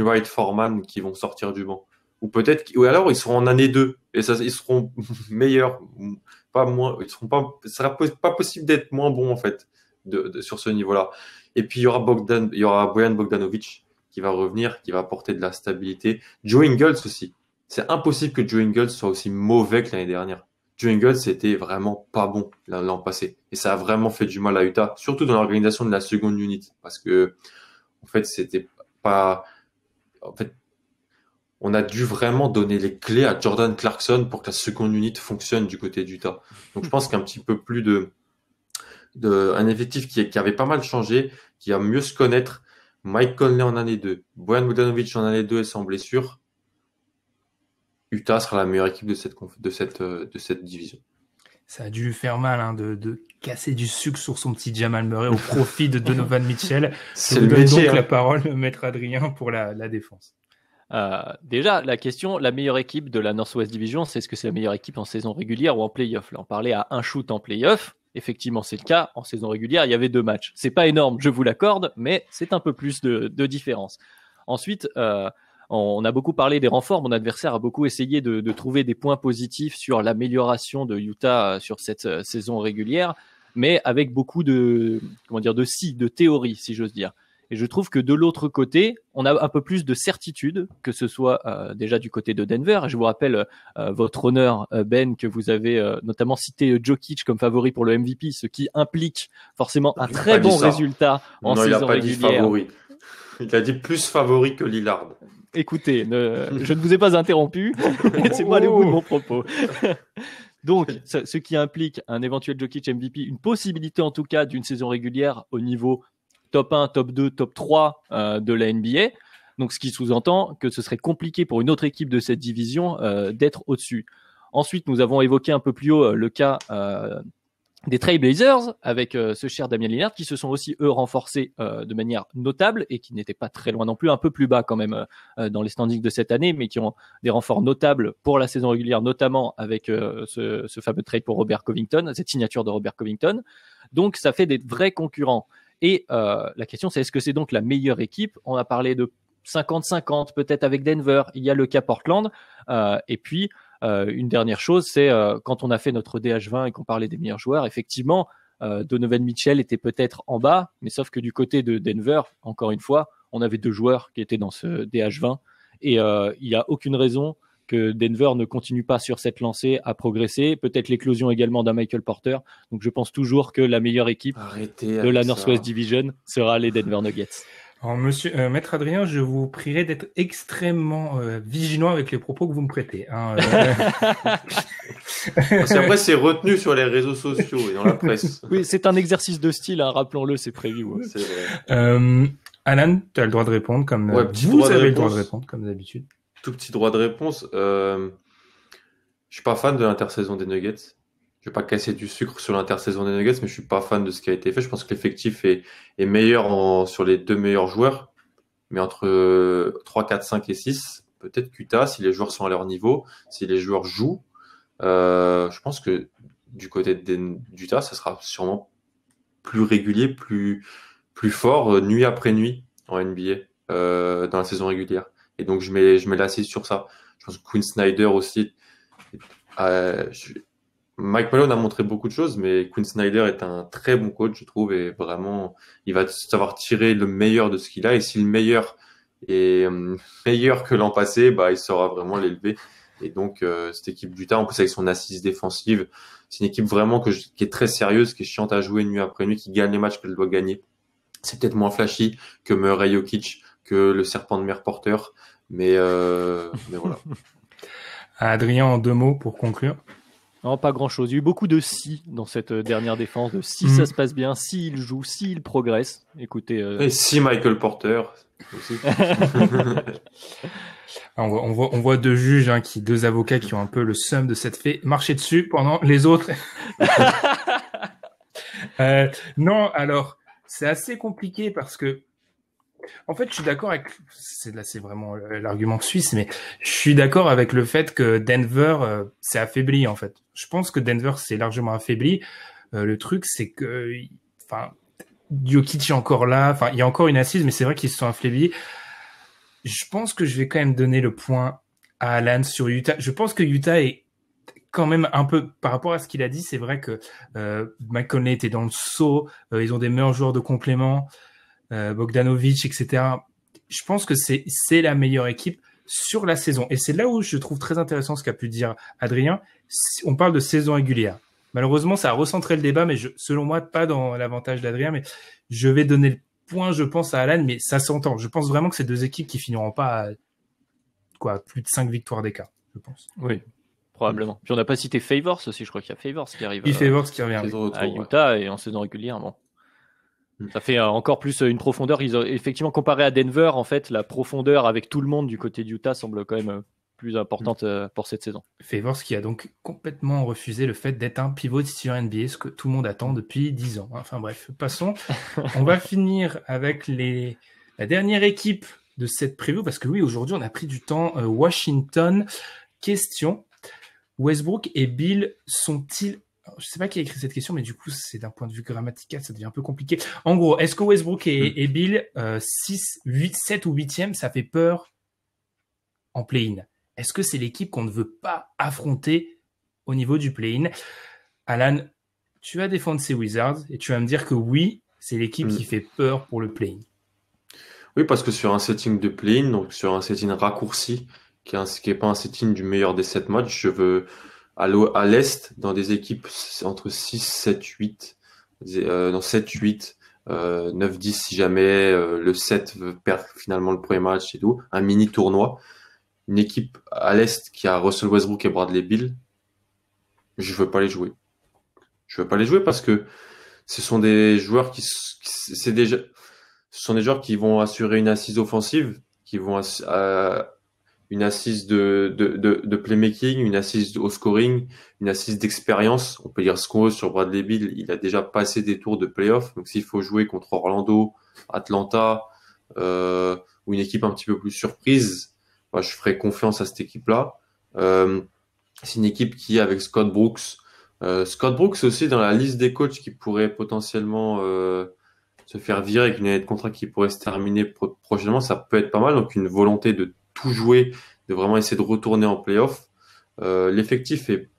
Wright Foreman qui vont sortir du banc. Ou alors ils seront en année 2 et ils seront meilleurs, pas moins, ce sera pas possible d'être moins bon en fait sur ce niveau-là. Et puis il y aura Bojan Bogdanovic qui va revenir, qui va apporter de la stabilité. Joe Ingles aussi. C'est impossible que Joe Ingles soit aussi mauvais que l'année dernière. Joe Ingles c'était vraiment pas bon l'an passé et ça a vraiment fait du mal à Utah, surtout dans l'organisation de la seconde unit, parce que en fait on a dû vraiment donner les clés à Jordan Clarkson pour que la seconde unit fonctionne du côté d'Utah. Donc je pense qu'un petit peu plus un effectif qui avait pas mal changé, qui va mieux se connaître. Mike Conley en année 2, Bojan Bogdanovic en année 2 et sans blessure. Utah sera la meilleure équipe de cette division. Ça a dû lui faire mal de casser du sucre sur son petit Jamal Murray au profit de Donovan Mitchell. C'est le métier. Donc la parole, maître Adrien, pour la défense. Déjà, la question, la meilleure équipe de la Northwest Division, c'est est-ce que c'est la meilleure équipe en saison régulière ou en play-off? Là, on parlait à un shoot en play-off. Effectivement, c'est le cas. En saison régulière, il y avait 2 matchs. C'est pas énorme, je vous l'accorde, mais c'est un peu plus de différence. Ensuite, on a beaucoup parlé des renforts. Mon adversaire a beaucoup essayé de trouver des points positifs sur l'amélioration de Utah sur cette saison régulière, mais avec beaucoup de théorie, si j'ose dire. Et je trouve que de l'autre côté, on a un peu plus de certitude, que ce soit déjà du côté de Denver. Je vous rappelle votre honneur, Ben, que vous avez notamment cité Jokic comme favori pour le MVP, ce qui implique forcément un très bon résultat en saison régulière. Non, il n'a pas dit favori. Il a dit plus favori que Lillard. Écoutez, je ne vous ai pas interrompu. Laissez-moi aller au bout de mon propos. Donc, ce qui implique un éventuel Jokic MVP, une possibilité en tout cas d'une saison régulière au niveau top 1, top 2, top 3 de la NBA. Donc, ce qui sous-entend que ce serait compliqué pour une autre équipe de cette division d'être au-dessus. Ensuite, nous avons évoqué un peu plus haut le cas des Trailblazers avec ce cher Damian Lillard qui se sont aussi, eux, renforcés de manière notable et qui n'étaient pas très loin non plus, un peu plus bas quand même dans les standings de cette année, mais qui ont des renforts notables pour la saison régulière, notamment avec ce fameux trade pour Robert Covington, cette signature de Robert Covington. Donc, ça fait des vrais concurrents. Et la question, c'est est-ce que c'est donc la meilleure équipe? On a parlé de 50-50, peut-être avec Denver. Il y a le cas Portland. Et puis, une dernière chose, c'est quand on a fait notre DH20 et qu'on parlait des meilleurs joueurs, effectivement, Donovan Mitchell était peut-être en bas, mais sauf que du côté de Denver, encore une fois, on avait 2 joueurs qui étaient dans ce DH20. Et il n'y a aucune raison que Denver ne continue pas sur cette lancée à progresser. Peut-être l'éclosion également d'un Michael Porter. Donc, je pense toujours que la meilleure équipe de la Northwest Division sera les Denver Nuggets. Alors, Maître Adrien, je vous prierai d'être extrêmement vigilant avec les propos que vous me prêtez. Hein, Parce qu'après, c'est retenu sur les réseaux sociaux et dans la presse. Oui, c'est un exercice de style, hein, rappelons-le, c'est prévu. Ouais. C'est vrai. Alan, tu as le droit de répondre comme vous avez le droit de répondre comme d'habitude. Tout petit droit de réponse. Je suis pas fan de l'intersaison des Nuggets. Je vais pas casser du sucre sur l'intersaison des Nuggets, mais je suis pas fan de ce qui a été fait. Je pense que l'effectif est meilleur sur les 2 meilleurs joueurs, mais entre 3, 4, 5 et 6, peut-être qu'Utah, si les joueurs sont à leur niveau, si les joueurs jouent, je pense que du côté d'Utah, ça sera sûrement plus régulier, plus fort, nuit après nuit en NBA, dans la saison régulière. Et donc, je mets l'assise sur ça. Je pense que Quinn Snyder aussi. Mike Malone a montré beaucoup de choses, mais Quinn Snyder est un très bon coach, je trouve, et vraiment, il va savoir tirer le meilleur de ce qu'il a. Et si le meilleur est meilleur que l'an passé, bah, il saura vraiment l'élever. Et donc, cette équipe d'Utah, en plus avec son assise défensive, c'est une équipe vraiment qui est très sérieuse, qui est chiante à jouer nuit après nuit, qui gagne les matchs qu'elle doit gagner. C'est peut-être moins flashy que Murray Jokic, que le serpent de mer Porter, mais voilà. Adrien, en 2 mots pour conclure. Non, pas grand-chose. Il y a eu beaucoup de si dans cette dernière défense. De si ça se passe bien, si il joue, si il progresse. Écoutez. Et si Michael Porter aussi. On voit 2 juges, 2 avocats qui ont un peu le seum de cette fée marcher dessus pendant les autres. Non, alors c'est assez compliqué parce que en fait, je suis d'accord avec c'est vraiment l'argument suisse, mais je suis d'accord avec le fait que Denver s'est affaibli en fait. Je pense que Denver s'est largement affaibli. Le truc, c'est que, Jokic est encore là. Il y a encore une assise, mais c'est vrai qu'ils se sont affaiblis. Je pense que je vais quand même donner le point à Alan sur Utah. Je pense que Utah est quand même un peu, par rapport à ce qu'il a dit, c'est vrai que Mike Conley était dans le saut. Ils ont des meilleurs joueurs de complément. Bogdanovic, etc. Je pense que c'est la meilleure équipe sur la saison. Et c'est là où je trouve très intéressant ce qu'a pu dire Adrien. On parle de saison régulière. Malheureusement, ça a recentré le débat, mais selon moi, pas dans l'avantage d'Adrien, mais je vais donner le point, je pense, à Alan, mais ça s'entend. Je pense vraiment que c'est 2 équipes qui finiront pas à plus de 5 victoires d'écart, je pense. Oui, probablement. Puis on n'a pas cité Favors aussi, je crois qu'il y a Favors qui arrive. Favors qui revient à Utah et en saison régulière, bon. Ça fait encore plus une profondeur. Ils ont effectivement comparé à Denver, en fait, la profondeur avec tout le monde du côté d'Utah semble quand même plus importante pour cette saison. Favors qui a donc complètement refusé le fait d'être un pivot titulaire NBA, ce que tout le monde attend depuis 10 ans. Enfin bref, passons. On va finir avec la dernière équipe de cette preview, parce que oui, aujourd'hui, on a pris du temps. Washington, question. Westbrook et Bill sont-ils... Je sais pas qui a écrit cette question, mais du coup, c'est d'un point de vue grammatical, ça devient un peu compliqué. En gros, est-ce que Westbrook et Bill, 6, 8, 7 ou 8e, ça fait peur en play-in? Est-ce que c'est l'équipe qu'on ne veut pas affronter au niveau du play-in? Alan, tu vas défendre ces Wizards et tu vas me dire que oui, c'est l'équipe qui fait peur pour le play-in. Oui, parce que sur un setting de play-in, donc sur un setting raccourci, qui est pas un setting du meilleur des 7 matchs, je veux à l'Est, dans des équipes entre 6, 7, 8, dans 7, 8, 9, 10 si jamais le 7 perd finalement le premier match et tout, un mini tournoi. Une équipe à l'Est qui a Russell Westbrook et Bradley Beal, je veux pas les jouer. Je veux pas les jouer parce que ce sont des joueurs ce sont des joueurs qui vont assurer une assise offensive, qui vont une assise de playmaking, une assise au scoring, une assise d'expérience. On peut dire ce qu'on veut sur Bradley Beal, il a déjà passé des tours de playoff. Donc s'il faut jouer contre Orlando, Atlanta ou une équipe un petit peu plus surprise, je ferai confiance à cette équipe-là. C'est une équipe qui, avec Scott Brooks aussi dans la liste des coachs qui pourraient potentiellement se faire virer avec une année de contrat qui pourrait se terminer prochainement, ça peut être pas mal. Donc une volonté de tout jouer, de vraiment essayer de retourner en playoff. L'effectif est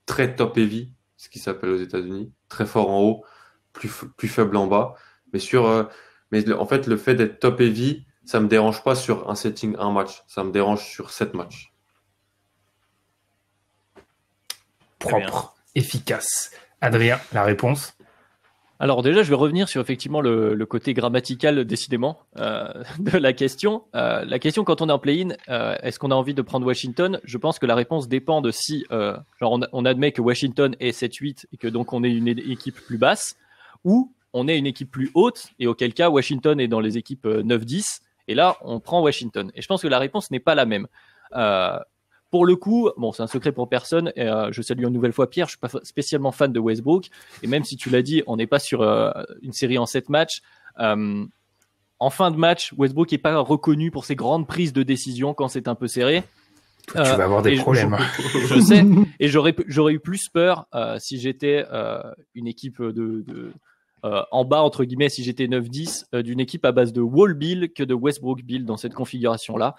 très top heavy, ce qui s'appelle aux États-Unis, très fort en haut, plus faible en bas. Mais en fait, le fait d'être top heavy, ça me dérange pas sur un setting, un match. Ça me dérange sur 7 matchs. Propre, efficace. Adrien, la réponse? Alors déjà, je vais revenir sur effectivement le côté grammatical décidément de la question. La question quand on est en play-in, est-ce qu'on a envie de prendre Washington? Je pense que la réponse dépend de si, on admet que Washington est 7-8 et que donc on est une équipe plus basse, ou on est une équipe plus haute et auquel cas Washington est dans les équipes 9-10 et là on prend Washington. Et je pense que la réponse n'est pas la même. Pour le coup, bon, c'est un secret pour personne. Et, je salue une nouvelle fois Pierre. Je suis pas spécialement fan de Westbrook. Et même si tu l'as dit, on n'est pas sur une série en 7 matchs. En fin de match, Westbrook est pas reconnu pour ses grandes prises de décision quand c'est un peu serré. Tu vas avoir des problèmes. Je sais. Et j'aurais eu plus peur si j'étais une équipe en bas entre guillemets, si j'étais 9-10, d'une équipe à base de Wall Bill que de Westbrook Bill dans cette configuration-là.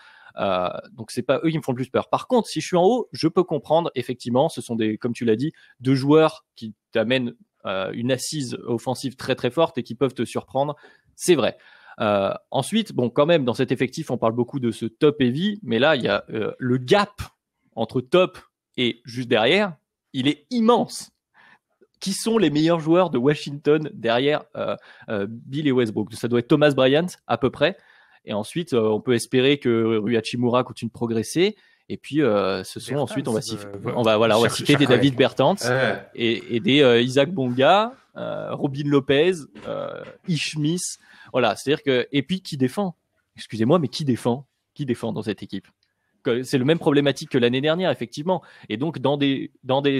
Donc c'est pas eux qui me font le plus peur. Par contre, si je suis en haut, je peux comprendre effectivement, ce sont comme tu l'as dit, deux joueurs qui t'amènent une assise offensive très très forte et qui peuvent te surprendre. C'est vrai. Ensuite, bon, quand même, dans cet effectif, on parle beaucoup de ce top heavy, mais là, il y a le gap entre top et juste derrière, il est immense. Qui sont les meilleurs joueurs de Washington derrière Bill et Westbrook? Ça doit être Thomas Bryant à peu près. Et ensuite, on peut espérer que Rui Hachimura continue de progresser. Et puis, ensuite, on va citer des David Bertans et des Isaac Bonga, Robin Lopez, Ish Smith. Voilà, c'est-à-dire que et puis qui défend? Excusez-moi, mais qui défend dans cette équipe? C'est le même problématique que l'année dernière, effectivement. Et donc, dans des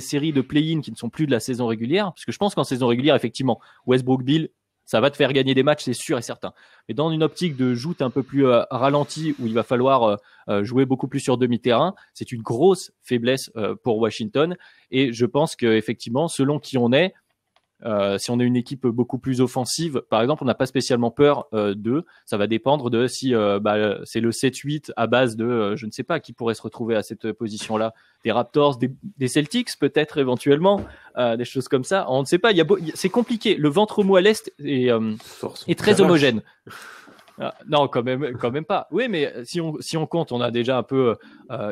séries de play-in qui ne sont plus de la saison régulière, parce que je pense qu'en saison régulière, effectivement, Westbrook Bill, ça va te faire gagner des matchs, c'est sûr et certain. Mais dans une optique de joute un peu plus ralentie, où il va falloir jouer beaucoup plus sur demi-terrain, c'est une grosse faiblesse pour Washington. Et je pense qu'effectivement, selon qui on est, si on est une équipe beaucoup plus offensive, par exemple, on n'a pas spécialement peur d'eux. Ça va dépendre de si c'est le 7-8 à base de, je ne sais pas, qui pourrait se retrouver à cette position-là. Des Raptors, des Celtics peut-être éventuellement, des choses comme ça. On ne sait pas. C'est compliqué. Le ventre mou à l'est est très homogène. Non, quand même pas. Oui, mais si on compte, on a déjà un peu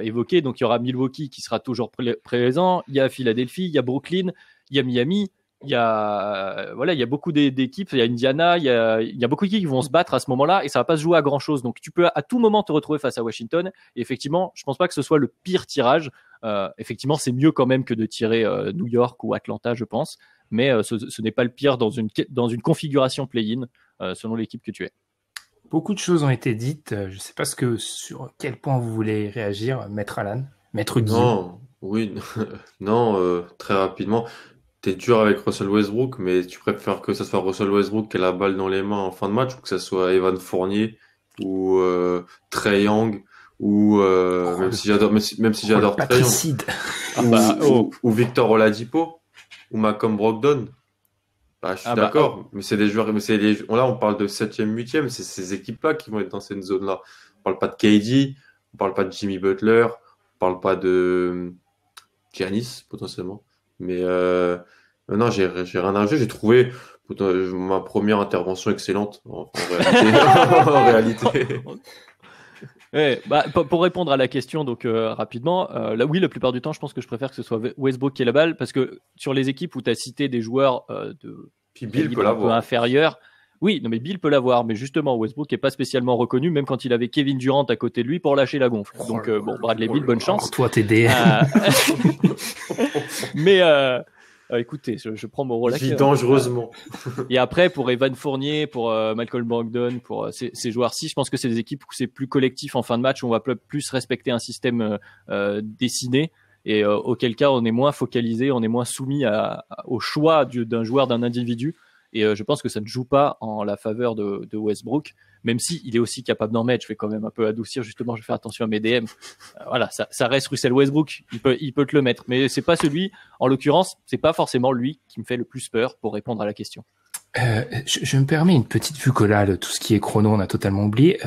évoqué. Donc il y aura Milwaukee qui sera toujours présent. Il y a Philadelphie, il y a Brooklyn, il y a Miami. Il y a beaucoup d'équipes, il y a Indiana, il y a beaucoup d'équipes qui vont se battre à ce moment-là et ça va pas se jouer à grand chose. Donc tu peux à tout moment te retrouver face à Washington. Et effectivement, je pense pas que ce soit le pire tirage. Effectivement, c'est mieux quand même que de tirer New York ou Atlanta, je pense. Mais ce n'est pas le pire dans une configuration play-in selon l'équipe que tu es. Beaucoup de choses ont été dites. Je sais pas sur quel point vous voulez réagir, Maître Alan, Maître Guy. Non, très rapidement. T'es dur avec Russell Westbrook, mais tu préfères que ça soit Russell Westbrook qui ait la balle dans les mains en fin de match ou que ça soit Evan Fournier ou Trae Young ou même si j'adore Trae Young ou Victor Oladipo ou Malcolm Brogdon. Bah, je suis d'accord, mais c'est des joueurs, là on parle de 7e, 8e, c'est ces équipes-là qui vont être dans cette zone-là. On parle pas de KD, on parle pas de Jimmy Butler, on parle pas de Giannis potentiellement. Mais non, j'ai rien à ajouter. J'ai trouvé ma première intervention excellente en réalité. Ouais, pour répondre à la question donc rapidement, là oui, la plupart du temps, je pense que je préfère que ce soit Westbrook qui ait la balle parce que sur les équipes où tu as cité des joueurs de Bill peut un peu inférieurs, oui, non mais Bill peut l'avoir, mais justement Westbrook est pas spécialement reconnu, même quand il avait Kevin Durant à côté de lui pour lâcher la gonfle. Donc bon, Bradley Beal, bonne chance. Toi, t'es DS. Mais écoutez, je prends mon rôle à cœur. Dangereusement. Et après, pour Evan Fournier, pour Malcolm Brogdon, pour ces joueurs-ci, je pense que c'est des équipes où c'est plus collectif en fin de match, où on va plus respecter un système dessiné, et auquel cas on est moins focalisé, on est moins soumis au choix d'un joueur, d'un individu. Et je pense que ça ne joue pas en la faveur de Westbrook, même si il est aussi capable d'en mettre. Je vais quand même un peu adoucir, justement, je vais faire attention à mes DM. Voilà, ça reste Russell Westbrook, il peut te le mettre, mais c'est pas celui, en l'occurrence, c'est pas forcément lui qui me fait le plus peur pour répondre à la question. Je me permets une petite vue que là, tout ce qui est chrono, on a totalement oublié.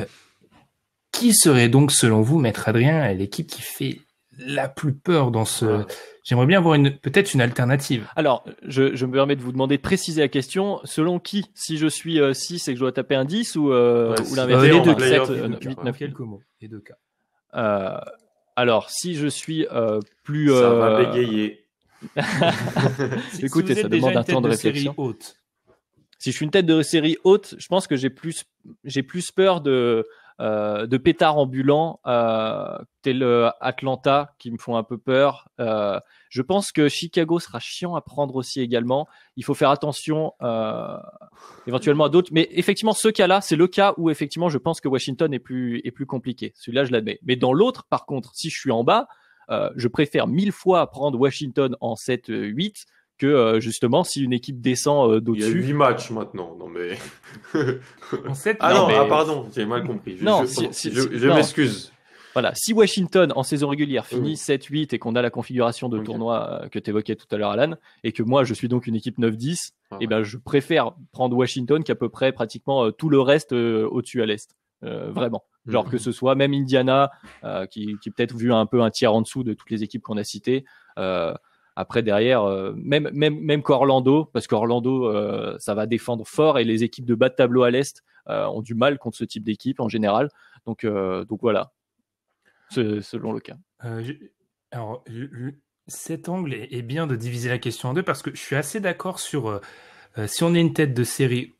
Qui serait donc, selon vous, Maître Adrien, l'équipe qui fait la plus peur dans ce... J'aimerais bien avoir peut-être une alternative. Alors, je me permets de vous demander de préciser la question. Selon qui? Si je suis 6 et que je dois taper un 10 ou l'inverse? Les deux, 7, 8, 9. Quelques mots, les deux cas. Alors, si je suis plus... Ça va bégayer. Écoutez, ça demande un temps de réflexion. Si je suis une tête de série haute, je pense que j'ai plus peur de pétards ambulants tel Atlanta qui me font un peu peur. Je pense que Chicago sera chiant à prendre aussi également. Il faut faire attention éventuellement à d'autres. Mais effectivement, ce cas-là, c'est le cas où effectivement je pense que Washington est plus compliqué. Celui-là, je l'admets. Mais dans l'autre, par contre, si je suis en bas, je préfère 1000 fois prendre Washington en 7-8 que justement si une équipe descend d'au-dessus. Il y a 8 matchs maintenant, non mais... En 7, pardon, j'ai mal compris. Je m'excuse. Voilà, si Washington en saison régulière finit 7-8 et qu'on a la configuration de tournoi que tu évoquais tout à l'heure Alan, et que moi je suis donc une équipe 9-10, et ben je préfère prendre Washington qu'à peu près pratiquement tout le reste au-dessus à l'Est. Vraiment. Genre que ce soit même Indiana qui peut-être vu un peu un tiers en dessous de toutes les équipes qu'on a citées. Après derrière, même qu'Orlando, parce qu'Orlando ça va défendre fort et les équipes de bas de tableau à l'Est ont du mal contre ce type d'équipe en général. Donc voilà, selon le cas. Cet angle est bien de diviser la question en deux parce que je suis assez d'accord sur si on est une tête de série,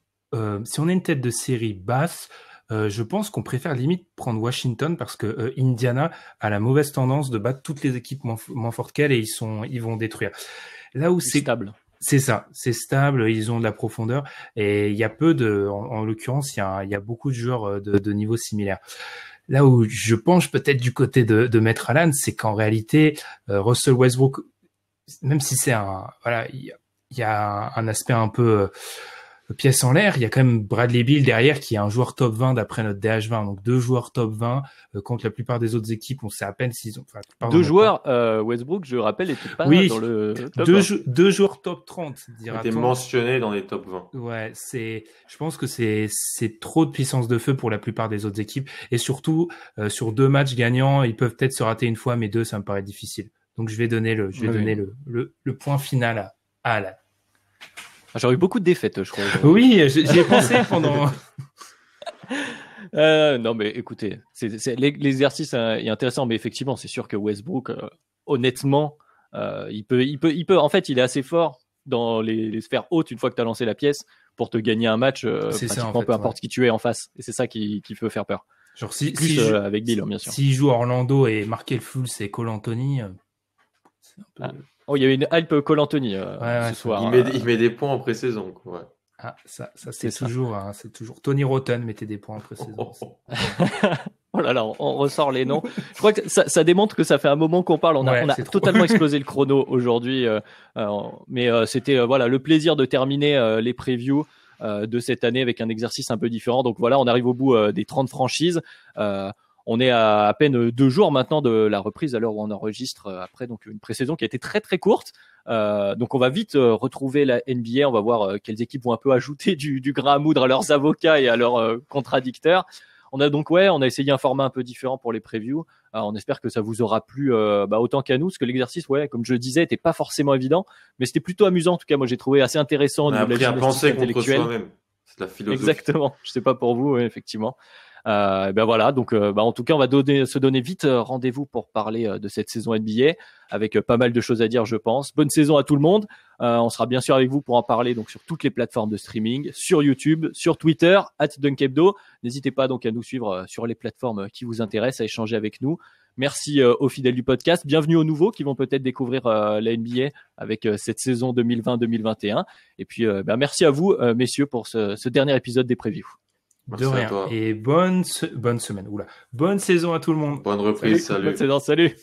basse. Je pense qu'on préfère limite prendre Washington parce que Indiana a la mauvaise tendance de battre toutes les équipes moins fortes qu'elle et ils vont détruire. Là où c'est stable. C'est ça, c'est stable, ils ont de la profondeur et il y a peu en l'occurrence, il y a beaucoup de joueurs de niveau similaire. Là où je penche peut-être du côté de Maître Alan, c'est qu'en réalité, Russell Westbrook, même si c'est il y a un aspect un peu pièce en l'air, il y a quand même Bradley Beal derrière qui est un joueur top 20 d'après notre DH20, donc 2 joueurs top 20 contre la plupart des autres équipes, on sait à peine s'ils ont... Deux joueurs, Westbrook, je rappelle, n'était pas dans le top 20. Deux joueurs top 30, dira-t-on. Était mentionné dans les top 20. Ouais, je pense que c'est trop de puissance de feu pour la plupart des autres équipes, et surtout, sur 2 matchs gagnants, ils peuvent peut-être se rater une fois, mais 2, ça me paraît difficile. Donc je vais donner le point final à Alan. J'aurais eu beaucoup de défaites, je crois. Oui, j'y ai pensé pendant... non, mais écoutez, l'exercice est intéressant, mais effectivement, c'est sûr que Westbrook, honnêtement, il peut. En fait, il est assez fort dans les sphères hautes une fois que tu as lancé la pièce pour te gagner un match, pratiquement peu importe qui tu es en face. Et c'est ça qui peut faire peur. Genre avec Bill, bien sûr. S'il joue à Orlando et Markel Fultz et Cole Anthony, c'est un peu... Oh, il y a eu une hype Cole Anthony ce soir. Il met des points en pré-saison. Ouais. Ah, ça c'est toujours, c'est toujours Tony Rotten mettait des points en pré-saison. Oh là là, on ressort les noms. Je crois que ça démontre que ça fait un moment qu'on parle. On a totalement explosé le chrono aujourd'hui, mais c'était le plaisir de terminer les previews. de cette année avec un exercice un peu différent. Donc voilà, on arrive au bout des 30 franchises. On est à peine 2 jours maintenant de la reprise à l'heure où on enregistre après donc une pré-saison qui a été très très courte. Donc on va vite retrouver la NBA. On va voir quelles équipes vont un peu ajouter du grain à moudre à leurs avocats et à leurs contradicteurs. On a essayé un format un peu différent pour les previews. On espère que ça vous aura plu autant qu'à nous, parce que l'exercice, comme je le disais, était pas forcément évident, mais c'était plutôt amusant. En tout cas, moi j'ai trouvé assez intéressant. On a appris à penser contre soi-même. C'est la philosophie. Exactement. Je sais pas pour vous, effectivement. Voilà, donc en tout cas on va se donner vite rendez-vous pour parler de cette saison NBA avec pas mal de choses à dire, je pense. Bonne saison à tout le monde. On sera bien sûr avec vous pour en parler donc sur toutes les plateformes de streaming, sur YouTube, sur Twitter @dunkebdo. N'hésitez pas donc à nous suivre sur les plateformes qui vous intéressent, à échanger avec nous. Merci aux fidèles du podcast, bienvenue aux nouveaux qui vont peut-être découvrir la NBA avec cette saison 2020-2021 et puis merci à vous messieurs pour ce dernier épisode des previews. De rien. Et bonne semaine. Bonne saison à tout le monde. Bonne reprise. Salut. Bonne saison. Salut.